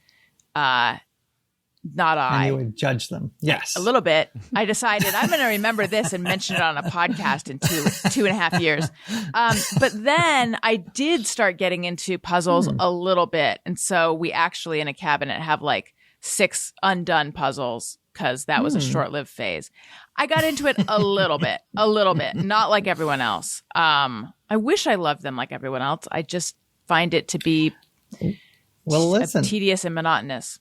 Not I. And you would judge them. Yes. A little bit. I decided I'm going to remember this and mention it on a podcast in 2.5 years. But then I did start getting into puzzles a little bit. And so we actually in a cabinet have like 6 undone puzzles because that was a short-lived phase. I got into it a little bit, not like everyone else. I wish I loved them like everyone else. I just find it to be tedious and monotonous,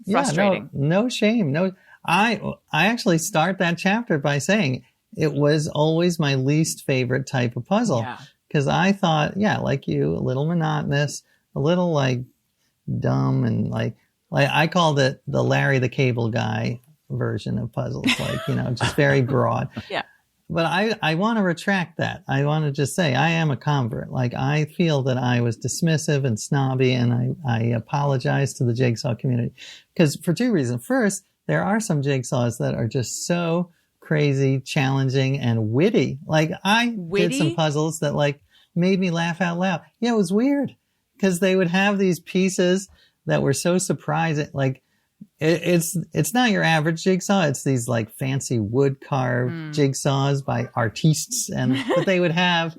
frustrating. Yeah, no shame. No, I actually start that chapter by saying it was always my least favorite type of puzzle because I thought, like you, a little monotonous, a little like dumb, and like I called it the Larry the Cable Guy version of puzzles, like, just very broad. Yeah. But I want to retract that. I want to just say I am a convert. Like, I feel that I was dismissive and snobby, and I apologize to the jigsaw community because for two reasons. First, there are some jigsaws that are just so crazy, challenging, and witty. Like, I did some puzzles that like made me laugh out loud. Yeah, it was weird because they would have these pieces that were so surprising. Like, it's not your average jigsaw. It's these like fancy wood carved jigsaws by artistes, but they would have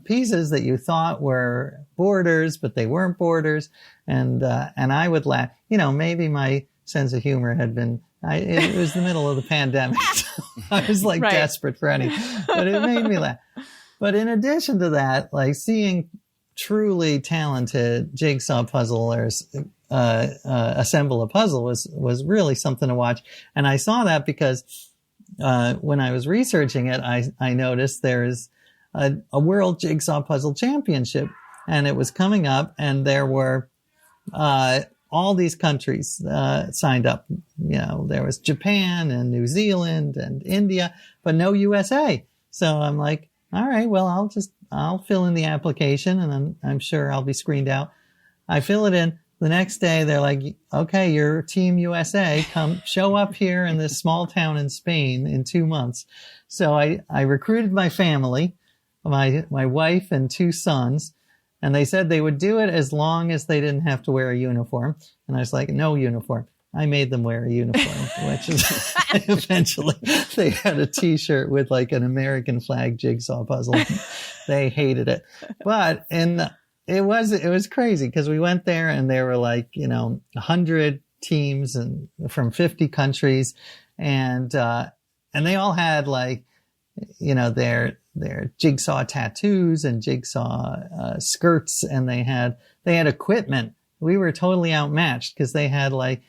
pieces that you thought were borders, but they weren't borders, and I would laugh. Maybe my sense of humor had been. It was the middle of the pandemic. So I was like desperate for anything, but it made me laugh. But in addition to that, like seeing truly talented jigsaw puzzlers assemble a puzzle was really something to watch. And I saw that because when I was researching it, I noticed there is a World Jigsaw Puzzle Championship, and it was coming up, and there were all these countries signed up. There was Japan and New Zealand and India, but no USA. So I'm like, all right, well, I'll fill in the application, and I'm sure I'll be screened out. I fill it in. The next day, they're like, okay, you're Team USA. Come show up here in this small town in Spain in 2 months. So I recruited my family, my wife and 2 sons, and they said they would do it as long as they didn't have to wear a uniform. And I was like, no uniform. I made them wear a uniform, which is eventually they had a T-shirt with like an American flag jigsaw puzzle. They hated it, but it was crazy because we went there and there were like 100 teams and from 50 countries, and they all had like their jigsaw tattoos and jigsaw skirts, and they had equipment. We were totally outmatched because they had like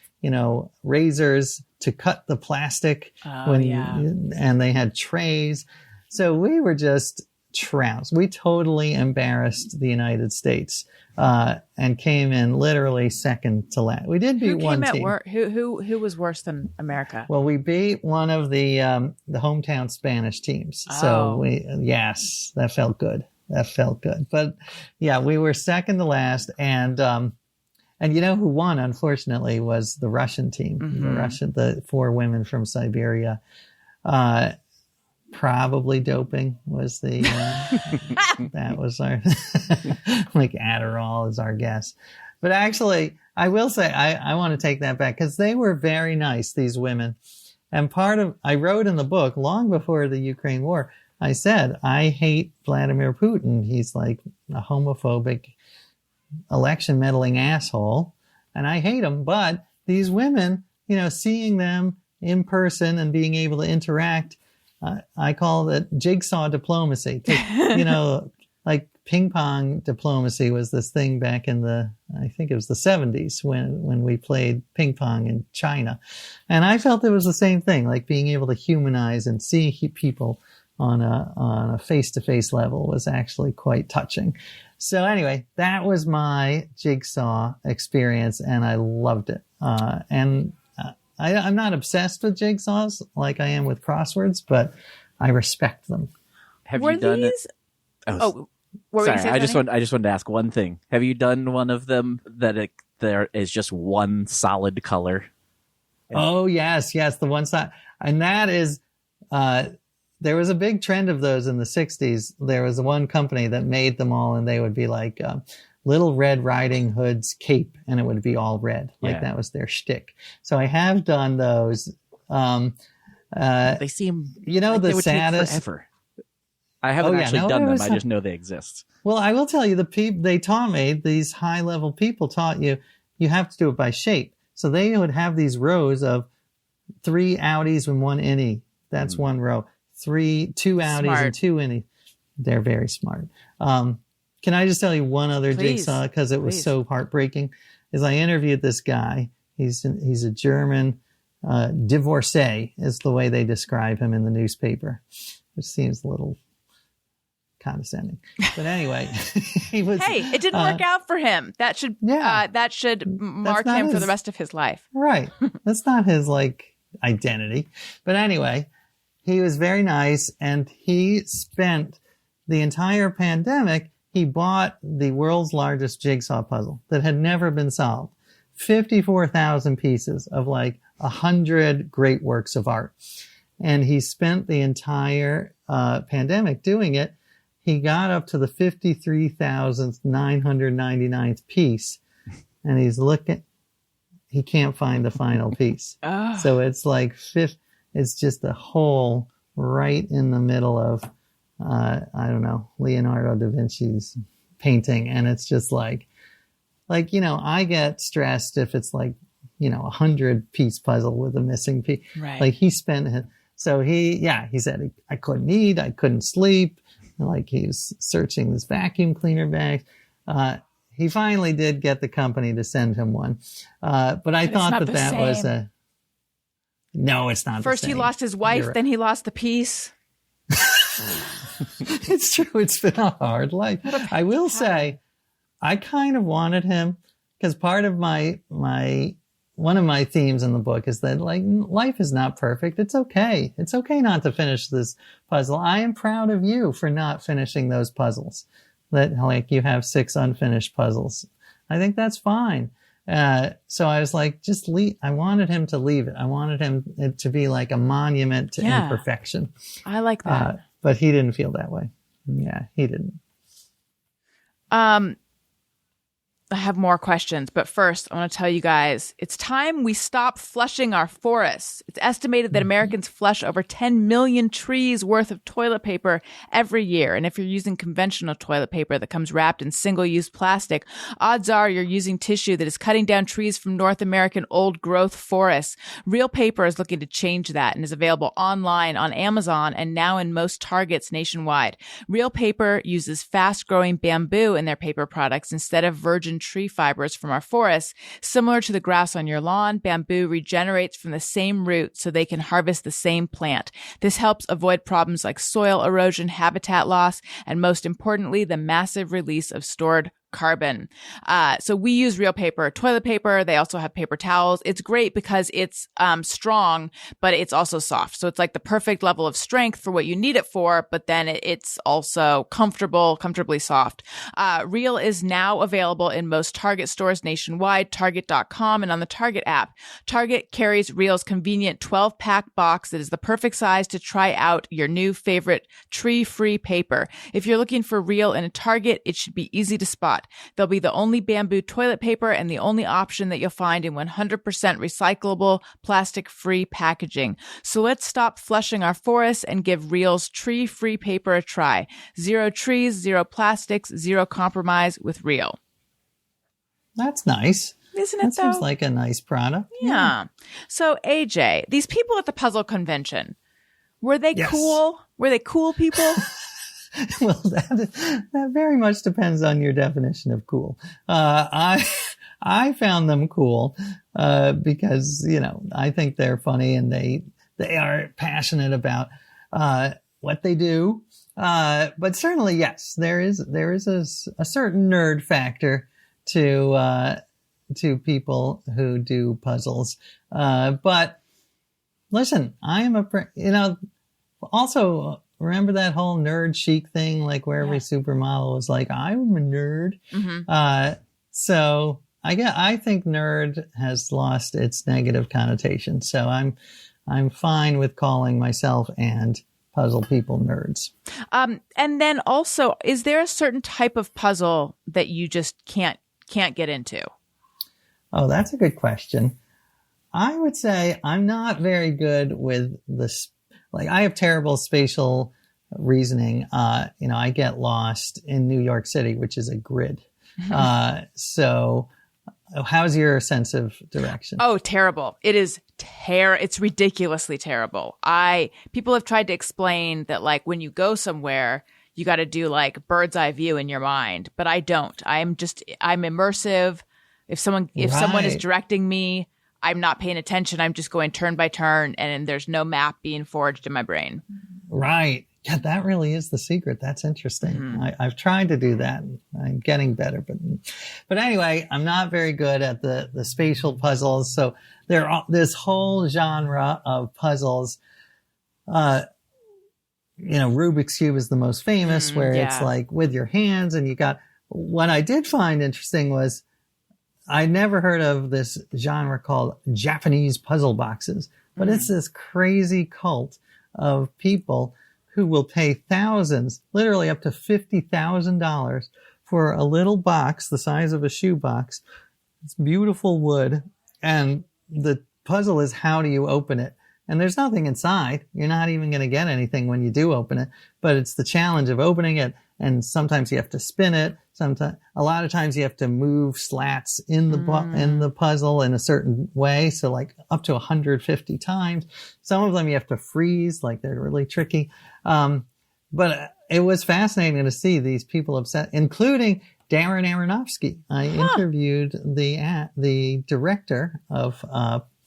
razors to cut the plastic and they had trays. So we were just trounced. We totally embarrassed the United States and came in literally second to last. We did beat one team. Who was worse than America? Well, we beat one of the hometown Spanish teams. So that felt good. But yeah, we were second to last, and who won, unfortunately, was the Russian team. The 4 women from Siberia. Probably doping was the that was our like Adderall is our guess. But actually, I will say I want to take that back because they were very nice, these women. And I wrote in the book long before the Ukraine war, I said, I hate Vladimir Putin. He's like a homophobic, election meddling asshole, and I hate him. But these women, seeing them in person and being able to interact, I call it jigsaw diplomacy. Like ping pong diplomacy was this thing back in I think it was the 70s when we played ping pong in China. And I felt it was the same thing, like being able to humanize and see people on a face-to-face level was actually quite touching. So anyway, that was my jigsaw experience, and I loved it. I'm not obsessed with jigsaws like I am with crosswords, but I respect them. Have you done these? Sorry, I just wanted to ask one thing. Have you done one of them that there is just one solid color? Oh yes, the one side, and that is. There was a big trend of those in the 60s. There was one company that made them all, and they would be like Little Red Riding Hood's cape, and it would be all red. Like that was their shtick. So I have done those. They seem like the they would saddest. Take forever. I haven't actually done them. I just know they exist. Well, I will tell you, they taught me, these high-level people taught you have to do it by shape. So they would have these rows of 3 outies and 1 innie. That's one row. 2 outies Smart. and 2 innie. They're very smart. Can I just tell you one other Please. jigsaw, because it was Please. so heartbreaking? Is I interviewed this guy. He's a German divorcee, is the way they describe him in the newspaper, which seems a little condescending. But anyway, he was. Hey, it didn't work out for him. That should mark not him for his- the rest of his life. Right. That's not his identity. But anyway, he was very nice, and he spent the entire pandemic, he bought the world's largest jigsaw puzzle that had never been solved. 54,000 pieces of 100 great works of art. And he spent the entire pandemic doing it. He got up to the 53,999th piece, and he's looking, he can't find the final piece. Oh. So it's it's just a hole right in the middle of, I don't know, Leonardo da Vinci's painting. And it's just I get stressed if it's 100-piece puzzle with a missing piece. Right. He spent, so he said, I couldn't eat, I couldn't sleep. He was searching this vacuum cleaner bag. He finally did get the company to send him one. But I thought that was no, it's not. First the he same. lost his wife, You're right. then he lost the piece. It's true. It's been a hard life. I will say, I kind of wanted him, because part of one of my themes in the book is that life is not perfect. It's okay. It's okay not to finish this puzzle. I am proud of you for not finishing those puzzles. That you have 6 unfinished puzzles. I think that's fine. So I was just leave. I wanted him to leave it. I wanted it to be a monument to imperfection. I like that. But he didn't feel that way. Yeah, he didn't. I have more questions, but first I want to tell you guys, it's time we stop flushing our forests. It's estimated that Americans flush over 10 million trees worth of toilet paper every year. And if you're using conventional toilet paper that comes wrapped in single-use plastic, odds are you're using tissue that is cutting down trees from North American old-growth forests. Real Paper is looking to change that and is available online on Amazon and now in most Targets nationwide. Real Paper uses fast-growing bamboo in their paper products instead of virgin tree fibers from our forests. Similar to the grass on your lawn, bamboo regenerates from the same root so they can harvest the same plant. This helps avoid problems like soil erosion, habitat loss, and most importantly, the massive release of stored carbon. So we use Real Paper toilet paper. They also have paper towels. It's great because it's strong, but it's also soft. So it's the perfect level of strength for what you need it for, but then it's also comfortably soft. Real is now available in most Target stores nationwide, Target.com, and on the Target app. Target carries Real's convenient 12-pack box that is the perfect size to try out your new favorite tree-free paper. If you're looking for Real in a Target, it should be easy to spot. They'll be the only bamboo toilet paper and the only option that you'll find in 100% recyclable, plastic-free packaging. So let's stop flushing our forests and give Real's tree-free paper a try. 0 trees, 0 plastics, 0 compromise with Real. That's nice. Isn't it, That seems though? like a nice product. Yeah. So, AJ, these people at the puzzle convention, were they Yes. cool? Were they cool people? Well, that very much depends on your definition of cool. I found them cool because I think they're funny and they are passionate about what they do. But certainly, yes, there is a certain nerd factor to people who do puzzles. But listen, I am also. Remember that whole nerd chic thing, where every supermodel was I'm a nerd. Mm-hmm. So I think nerd has lost its negative connotation. So I'm fine with calling myself and puzzle people nerds. And then also, is there a certain type of puzzle that you just can't get into? Oh, that's a good question. I would say I'm not very good with I have terrible spatial reasoning. I get lost in New York City, which is a grid. So how's your sense of direction? Oh, terrible. It is it's ridiculously terrible. People have tried to explain that like when you go somewhere, you got to do like bird's eye view in your mind, but I don't. I'm immersive. If someone is directing me, I'm not paying attention. I'm just going turn by turn, and there's no map being forged in my brain. Right. Yeah, that really is the secret. That's interesting. Mm-hmm. I've tried to do that. I'm getting better, but anyway, I'm not very good at the spatial puzzles. So this whole genre of puzzles. Rubik's Cube is the most famous, where it's like with your hands, and what I did find interesting was I never heard of this genre called Japanese puzzle boxes, but it's this crazy cult of people who will pay thousands, literally up to $50,000 for a little box the size of a shoebox. It's beautiful wood, and the puzzle is how do you open it? And there's nothing inside. You're not even going to get anything when you do open it, but it's the challenge of opening it. And sometimes you have to spin it. A lot of times you have to move slats in the puzzle in a certain way. So like up to 150 times. Some of them you have to freeze, like they're really tricky. But it was fascinating to see these people obsessed, including Darren Aronofsky. I interviewed the director of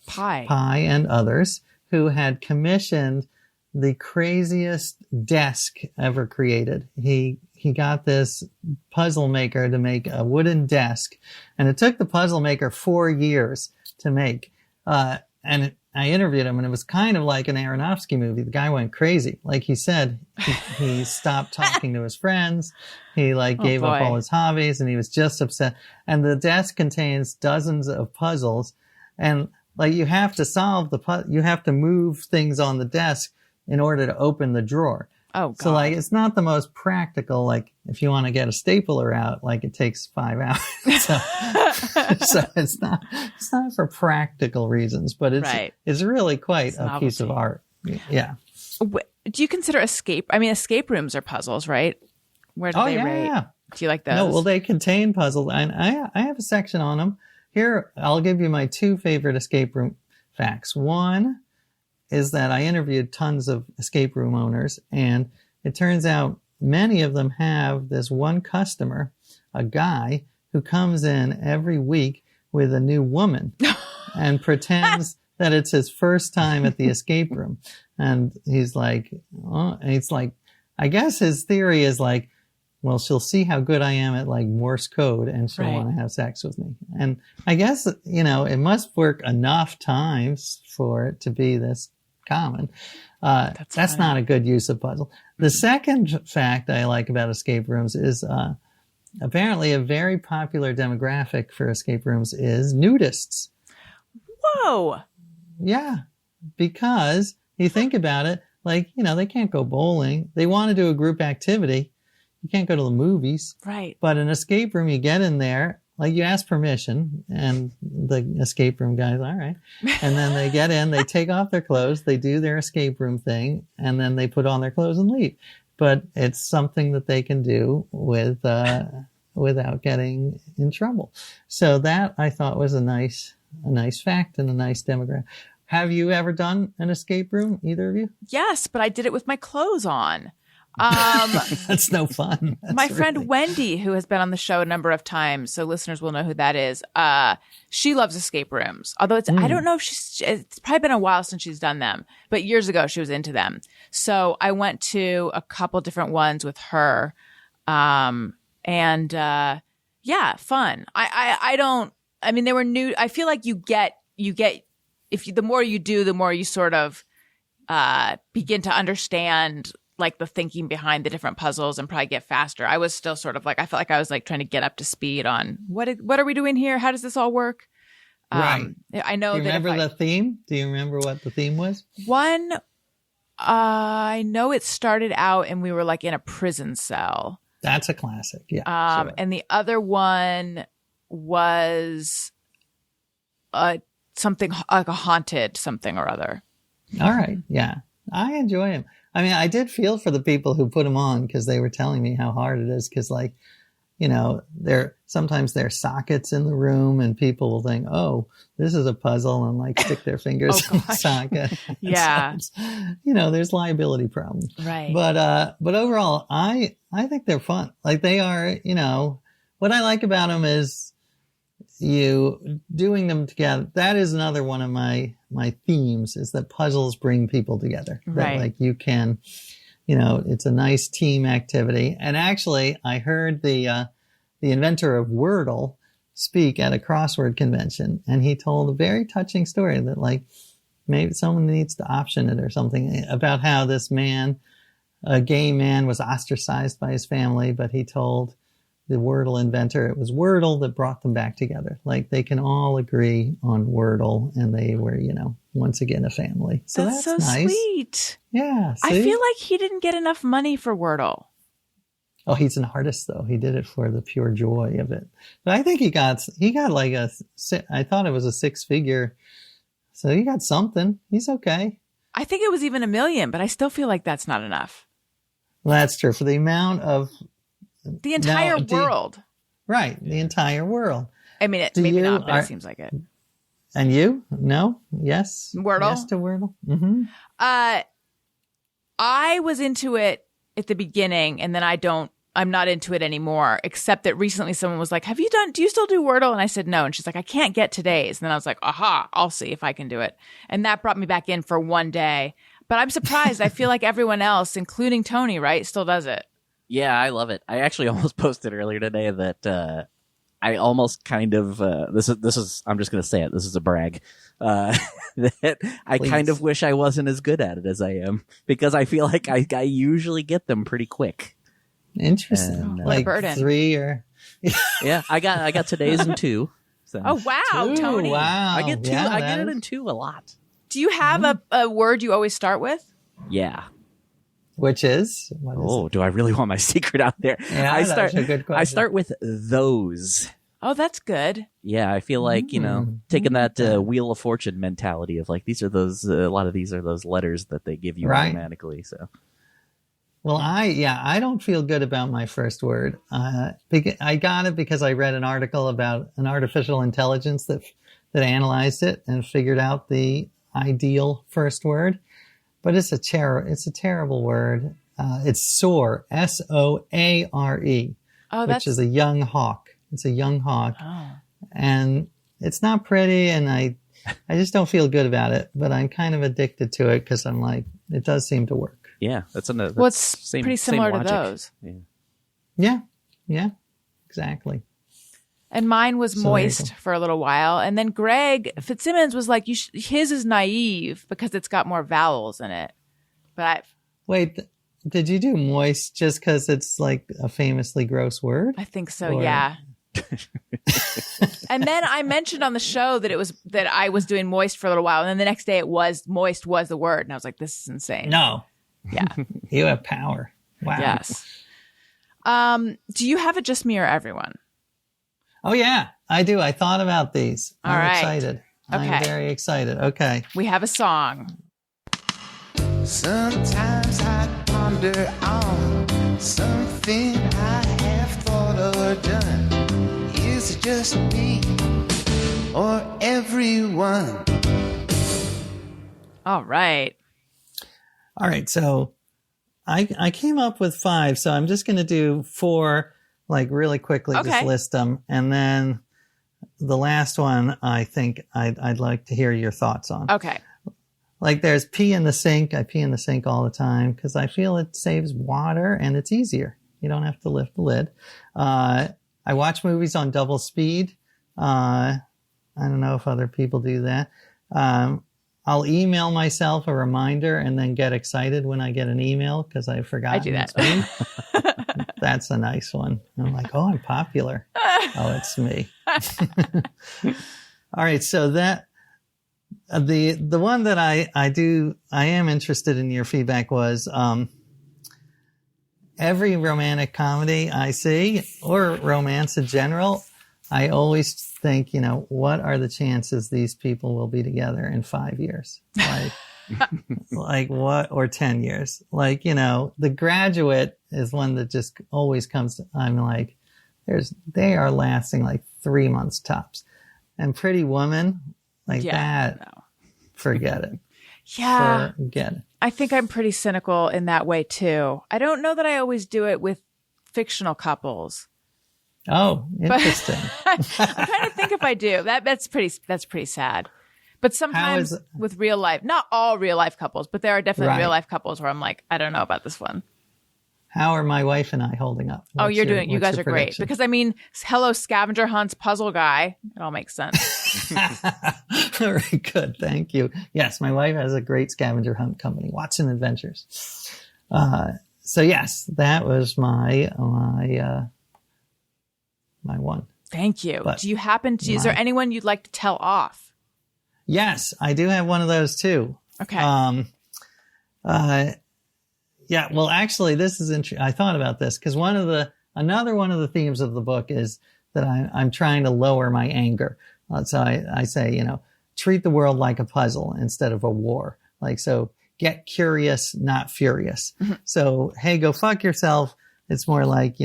Pi and others, who had commissioned the craziest desk ever created. He got this puzzle maker to make a wooden desk, and it took the puzzle maker 4 years to make. And I interviewed him, and it was kind of like an Aronofsky movie. The guy went crazy. Like he said, he stopped talking to his friends. He gave up all his hobbies, and he was just upset. And the desk contains dozens of puzzles, and you have to you have to move things on the desk in order to open the drawer. Oh, God. So it's not the most practical. If you want to get a stapler out, it takes 5 hours. So it's not for practical reasons, but it's really quite a piece of art. Yeah. Do you consider escape rooms are puzzles, right? Where do they rate? Yeah. Do you like those? No, well, they contain puzzles, and I have a section on them. Here, I'll give you my 2 favorite escape room facts. One is that I interviewed tons of escape room owners, and it turns out many of them have this one customer, a guy, who comes in every week with a new woman and pretends that it's his first time at the escape room. And he's like, I guess his theory is well, she'll see how good I am at Morse code, and she'll want to have sex with me. And I guess, it must work enough times for it to be this common. That's not a good use of puzzle. The second fact I like about escape rooms is, apparently a very popular demographic for escape rooms is nudists. Whoa. Yeah. Because you think about it, they can't go bowling. They want to do a group activity. You can't go to the movies. Right. But an escape room, you get in there, you ask permission, and the escape room guy's all right. And then they get in, they take off their clothes, they do their escape room thing, and then they put on their clothes and leave. But it's something that they can do without getting in trouble. So that I thought was a nice fact and a nice demographic. Have you ever done an escape room, either of you? Yes, but I did it with my clothes on. That's no fun. My friend Wendy, who has been on the show a number of times, so listeners will know who that is. She loves escape rooms. Although I don't know if it's probably been a while since she's done them, but years ago she was into them. So I went to a couple different ones with her. Fun. They were new. I feel like you get, the more you do, the more you sort of, begin to understand the thinking behind the different puzzles and probably get faster. I was still sort of I felt like I was trying to get up to speed on what are we doing here? How does this all work? Right. I know. Do you remember the theme? Do you remember what the theme was? One, I know it started out and we were in a prison cell. That's a classic. Yeah. Sure. And the other one was something like a haunted something or other. All right. Yeah. I enjoy them. I did feel for the people who put them on, because they were telling me how hard it is. Because sometimes there are sockets in the room and people will think, oh, this is a puzzle, and like stick their fingers in the socket. Yeah. There's liability problems. Right. But overall, I think they're fun. Like they are, what I like about them is you doing them together. That is another one of my themes, is that puzzles bring people together. Right. That like you can, it's a nice team activity. And actually I heard the inventor of Wordle speak at a crossword convention, and he told a very touching story that like maybe someone needs to option it or something, about how this man, a gay man, was ostracized by his family, but he told the Wordle inventor it was Wordle that brought them back together. Like they can all agree on Wordle, and they were, once again a family. So that's so nice. Sweet. Yeah. See? I feel like he didn't get enough money for Wordle. Oh, he's an artist though. He did it for the pure joy of it. But I think he got like I thought it was a 6-figure. So he got something. He's okay. I think it was even $1 million, but I still feel like that's not enough. Well, that's true. For the amount of the entire world. Right. The entire world. I mean, maybe not, but it seems like it. And you? No? Yes? Wordle? Yes to Wordle? Mm-hmm. I was into it at the beginning, and then I'm not into it anymore, except that recently someone was like, do you still do Wordle? And I said no. And she's like, I can't get today's. And then I was like, aha, I'll see if I can do it. And that brought me back in for one day. But I'm surprised. I feel like everyone else, including Tony, right, still does it. Yeah, I love it. I actually almost posted earlier today that I almost kind of this is I'm just going to say it. This is a brag. That I kind of wish I wasn't as good at it as I am, because I feel like I usually get them pretty quick. Interesting. And, like 3 or yeah, I got today's in 2. So. Oh wow, 2, Tony! Wow, I get 2. I get it in 2 a lot. Do you have a word you always start with? Yeah. Which is? What is do I really want my secret out there? Yeah, that's a good question. I start with those. Oh, that's good. Yeah, I feel like, taking that Wheel of Fortune mentality of like, these are those, a lot of these are those letters that they give you automatically. So, well, I don't feel good about my first word. I got it because I read an article about an artificial intelligence that analyzed it and figured out the ideal first word. But it's a terrible word. It's soar, SOARE, which is a young hawk. It's a young hawk. Oh. And it's not pretty, and I just don't feel good about it, but I'm kind of addicted to it because I'm like, it does seem to work. Yeah, that's another. Well, it's pretty similar to those. Yeah, exactly. And mine was moist for a little while. And then Greg Fitzsimmons was like, his is naive because it's got more vowels in it. But Wait, did you do moist just because it's like a famously gross word? I think so, yeah. And then I mentioned on the show that I was doing moist for a little while. And then the next day moist was the word. And I was like, this is insane. No. Yeah. You have power. Wow. Yes. Do you have a just me or everyone? Oh, yeah, I do. I thought about these. All right. Excited. Okay. I'm very excited. Okay. We have a song. Sometimes I ponder on something I have thought or done. Is it just me or everyone? All right. All right. So I came up with 5. So I'm just going to do 4, like really quickly, just list them. And then the last one, I think I'd like to hear your thoughts on. Okay. Like there's pee in the sink. I pee in the sink all the time because I feel it saves water and it's easier. You don't have to lift the lid. I watch movies on double speed. I don't know if other people do that. I'll email myself a reminder and then get excited when I get an email because I forgot. I do that. That's a nice one. I'm like, oh, I'm popular. Oh, it's me. All right. So that the one that I am interested in your feedback was every romantic comedy I see, or romance in general, I always think, what are the chances these people will be together in 5 years? Like what, or 10 years? Like, The Graduate is one that just always comes. I'm like, they are lasting like 3 months tops. And Pretty Woman, like that, no. Forget it. Yeah. Forget it. I think I'm pretty cynical in that way too. I don't know that I always do it with fictional couples. Oh, interesting. I'm trying to think if I do. That's pretty sad. But sometimes with real life, not all real life couples, but there are definitely real life couples where I'm like, I don't know about this one. How are my wife and I holding up? You guys are great. Because I mean, hello, scavenger hunts, puzzle guy. It all makes sense. Very good. Thank you. Yes, my wife has a great scavenger hunt company, Watson Adventures. So yes, that was my one. Thank you. But do you happen to, is there anyone you'd like to tell off? Yes, I do have one of those too. Okay. Yeah, well, actually, this is interesting. I thought about this because another one of the themes of the book is that I'm trying to lower my anger. So I say, treat the world like a puzzle instead of a war. Like, so get curious, not furious. Mm-hmm. So, hey, go fuck yourself. It's more like,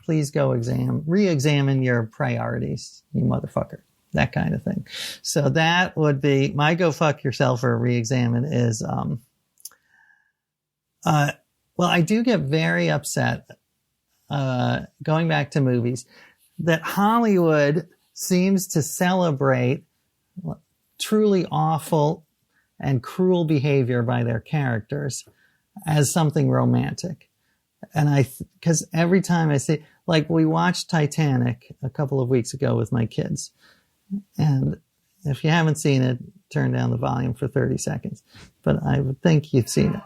please go re-examine your priorities, you motherfucker. That kind of thing. So that would be my go fuck yourself or re-examine is, well, I do get very upset, going back to movies, that Hollywood seems to celebrate truly awful and cruel behavior by their characters as something romantic. And because every time I see, like we watched Titanic a couple of weeks ago with my kids. And if you haven't seen it, turn down the volume for 30 seconds. But I would think you've seen it.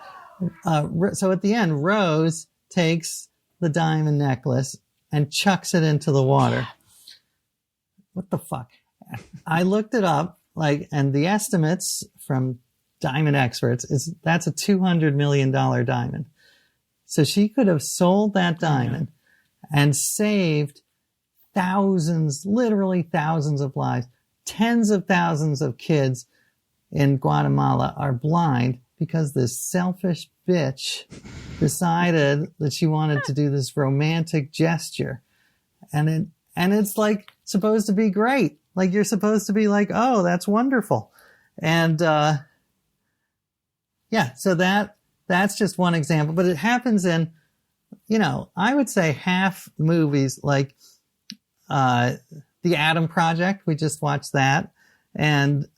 So at the end, Rose takes the diamond necklace and chucks it into the water. What the fuck? I looked it up, and the estimates from diamond experts is that's a $200 million diamond. So she could have sold that diamond and saved thousands, literally thousands of lives. Tens of thousands of kids in Guatemala are blind because this selfish bitch decided that she wanted to do this romantic gesture. And it's like supposed to be great. Like you're supposed to be like, oh, that's wonderful. And, so that's just one example, but it happens in, I would say half movies like, The Atom Project. We just watched that. And,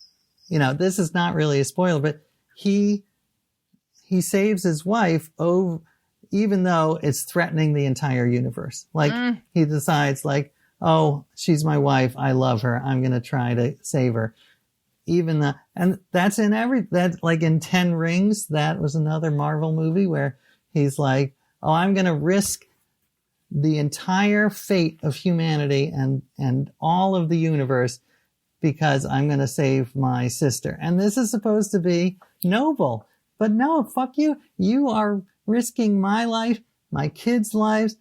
this is not really a spoiler, but he saves his wife even though it's threatening the entire universe. He decides oh, she's my wife. I love her. I'm going to try to save her. And that's in in 10 Rings, that was another Marvel movie where he's like, oh, I'm going to risk the entire fate of humanity and all of the universe because I'm going to save my sister. And this is supposed to be noble. But no, fuck you. You are risking my life, my kids' lives,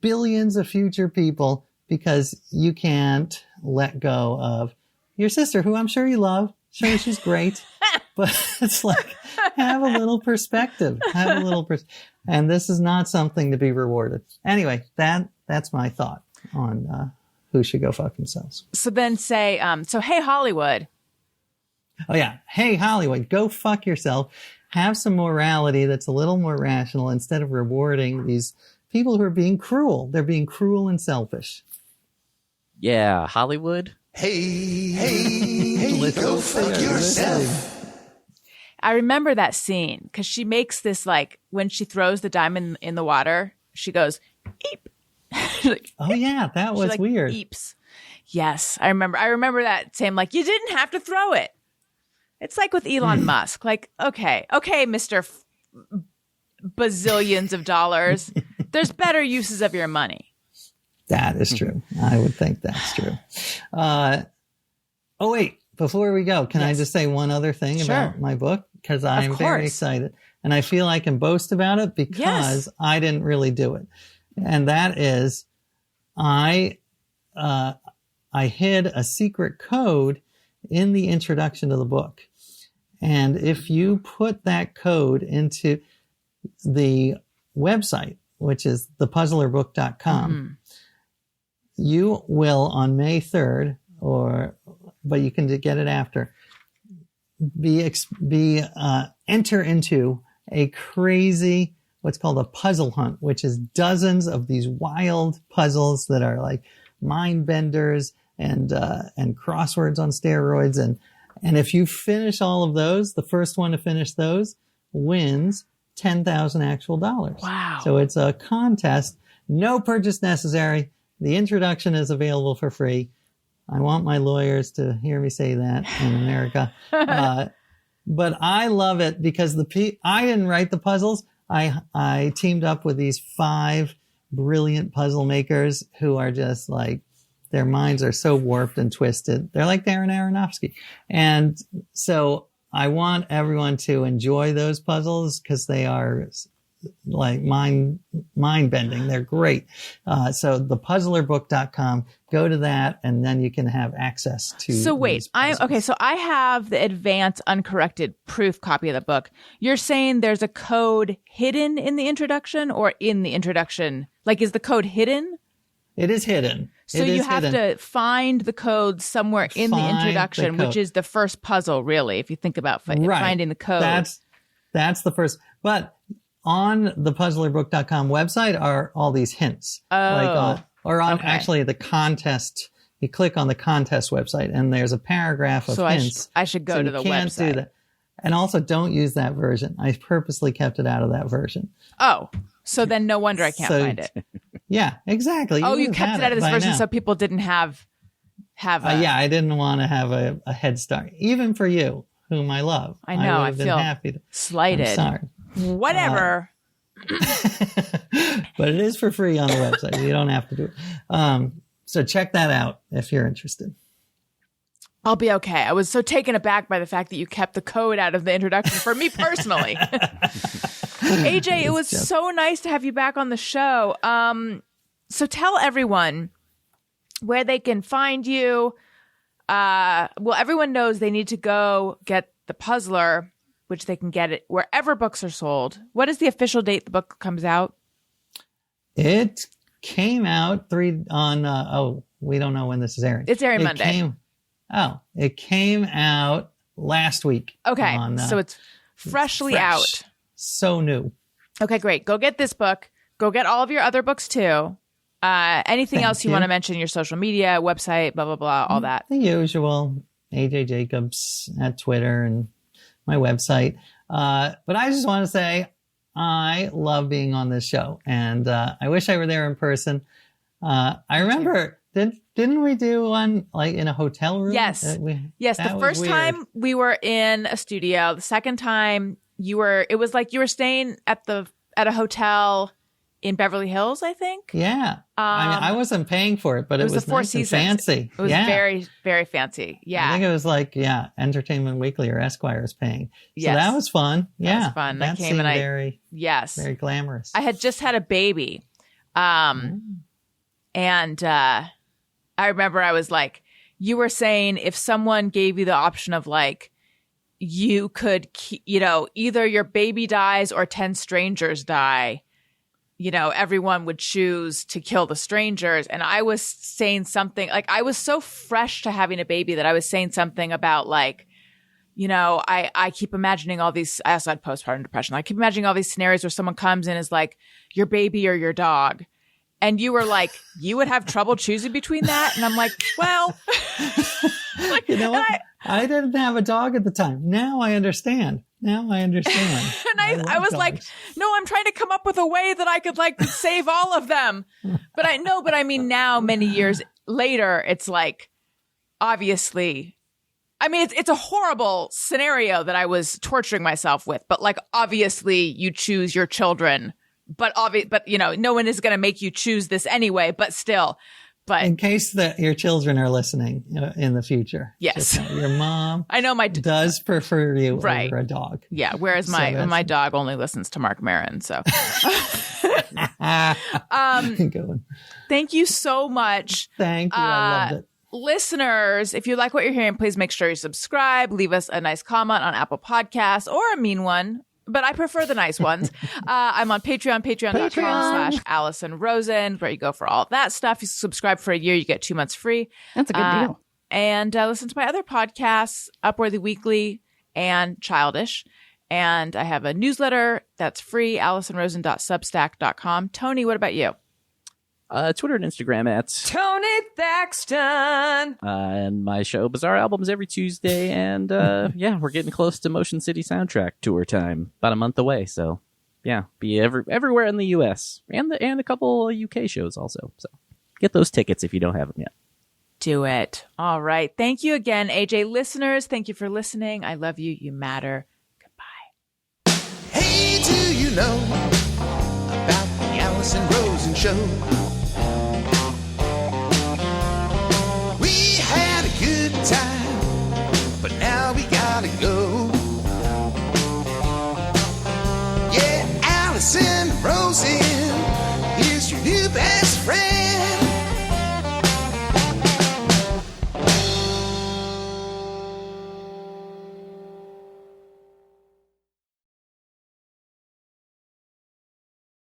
billions of future people because you can't let go of your sister, who I'm sure you love. Sure, she's great. But it's have a little perspective. And this is not something to be rewarded. Anyway, that's my thought on who should go fuck themselves. So then say, hey, Hollywood. Oh, yeah. Hey, Hollywood, go fuck yourself. Have some morality that's a little more rational instead of rewarding these people who are being cruel. They're being cruel and selfish. Yeah, Hollywood. Hey, go fuck yourself. I remember that scene because she makes this when she throws the diamond in the water, she goes, eep. Oh yeah, that was weird. Eeps. Yes, I remember that saying you didn't have to throw it. It's like with Elon Musk, okay, Mr. Bazillions of dollars. There's better uses of your money. That is true. I would think that's true. Oh, wait. Before we go, can I just say one other thing about my book? Because I'm very excited. And I feel I can boast about it because I didn't really do it. And that is, I hid a secret code in the introduction to the book. And if you put that code into the website, which is thepuzzlerbook.com, you will on May 3rd, but you can get it after, enter into a crazy, what's called a puzzle hunt, which is dozens of these wild puzzles that are like mind benders and crosswords on steroids. And if you finish all of those, the first one to finish those wins $10,000 actual dollars. Wow. So it's a contest. No purchase necessary. The introduction is available for free. I want my lawyers to hear me say that in America. But I love it because I didn't write the puzzles. I teamed up with these 5 brilliant puzzle makers who are just like, their minds are so warped and twisted. They're like Darren Aronofsky. And so I want everyone to enjoy those puzzles because they are like mind bending. They're great. So thepuzzlerbook.com, go to that and then you can have access to. So wait, so I have the advanced uncorrected proof copy of the book. You're saying there's a code hidden in the introduction or in the introduction? Like, is the code hidden? It is hidden. So you have to find the code somewhere in the introduction, which is the first puzzle, really, if you think about finding the code. That's the first. But on the puzzlerbook.com website are all these hints. Actually the contest. You click on the contest website and there's a paragraph of hints. I should go to the website. Do that. And also don't use that version. I purposely kept it out of that version. Oh, so then no wonder I can't find it. Yeah, exactly. You kept it out of this version so people didn't have I didn't want to have a head start. Even for you, whom I love. I know, I feel happy slighted. I'm sorry. Whatever. But it is for free on the website. You don't have to do it. So check that out if you're interested. I'll be okay. I was so taken aback by the fact that you kept the code out of the introduction for me personally. AJ, it was so nice to have you back on the show. So tell everyone where they can find you. Everyone knows they need to go get The Puzzler, which they can get it wherever books are sold. What is the official date the book comes out? It came out we don't know when this is airing. It's airing Monday. It came out last week. Okay, so it's freshly out. So new. Okay, great. Go get this book. Go get all of your other books too. Anything else you want to mention? Your social media, website, blah, blah, blah, all that. The usual. AJ Jacobs at Twitter and my website. But I just want to say I love being on this show. And I wish I were there in person. I remember... Didn't we do one like in a hotel room? Yes. Yes. The first time we were in a studio. The second time it was like you were staying at a hotel in Beverly Hills, I think. Yeah. I wasn't paying for it, but it was the Four nice Seasons. and fancy. It was very, very fancy. Yeah. I think it was like, Entertainment Weekly or Esquire is paying. So yes. that was fun. Yeah. That was fun. That came and very glamorous. I had just had a baby. And I remember I was like, you were saying if someone gave you the option of like, you could, either your baby dies or 10 strangers die, everyone would choose to kill the strangers. And I was saying something like, I was so fresh to having a baby that I was saying something about like, I keep imagining all these, I also had postpartum depression. I keep imagining all these scenarios where someone comes in as like your baby or your dog. And you were like, you would have trouble choosing between that? And I'm like, well. You know what? I didn't have a dog at the time. Now I understand. And I was like, no, I'm trying to come up with a way that I could like save all of them. But I mean, now many years later, it's like, obviously, I mean, it's a horrible scenario that I was torturing myself with. But like, obviously, you choose your children. But no one is going to make you choose this anyway, but still. But in case that your children are listening in the future. Yes. Your mom I know does prefer you over a dog. Yeah. Whereas my dog only listens to Mark Maron. So thank you so much. Thank you. I loved it. Listeners, if you like what you're hearing, please make sure you subscribe, leave us a nice comment on Apple Podcasts or a mean one. but I prefer the nice ones. I'm on Patreon, patreon.com/Allison Rosen, where you go for all that stuff. You subscribe for a year, you get 2 months free. That's a good deal. And listen to my other podcasts, Upworthy Weekly and Childish. And I have a newsletter that's free, AllisonRosen.substack.com. Tony, what about you? Twitter and Instagram at Tony Thaxton. And my show, Bizarre Albums, every Tuesday. And yeah, we're getting close to Motion City Soundtrack tour time, about a month away. So yeah, be everywhere in the U.S. and a couple of UK shows also. So get those tickets if you don't have them yet. Do it. All right. Thank you again, AJ. Listeners, thank you for listening. I love you. You matter. Goodbye. Hey, do you know about the Allison Rosen Show?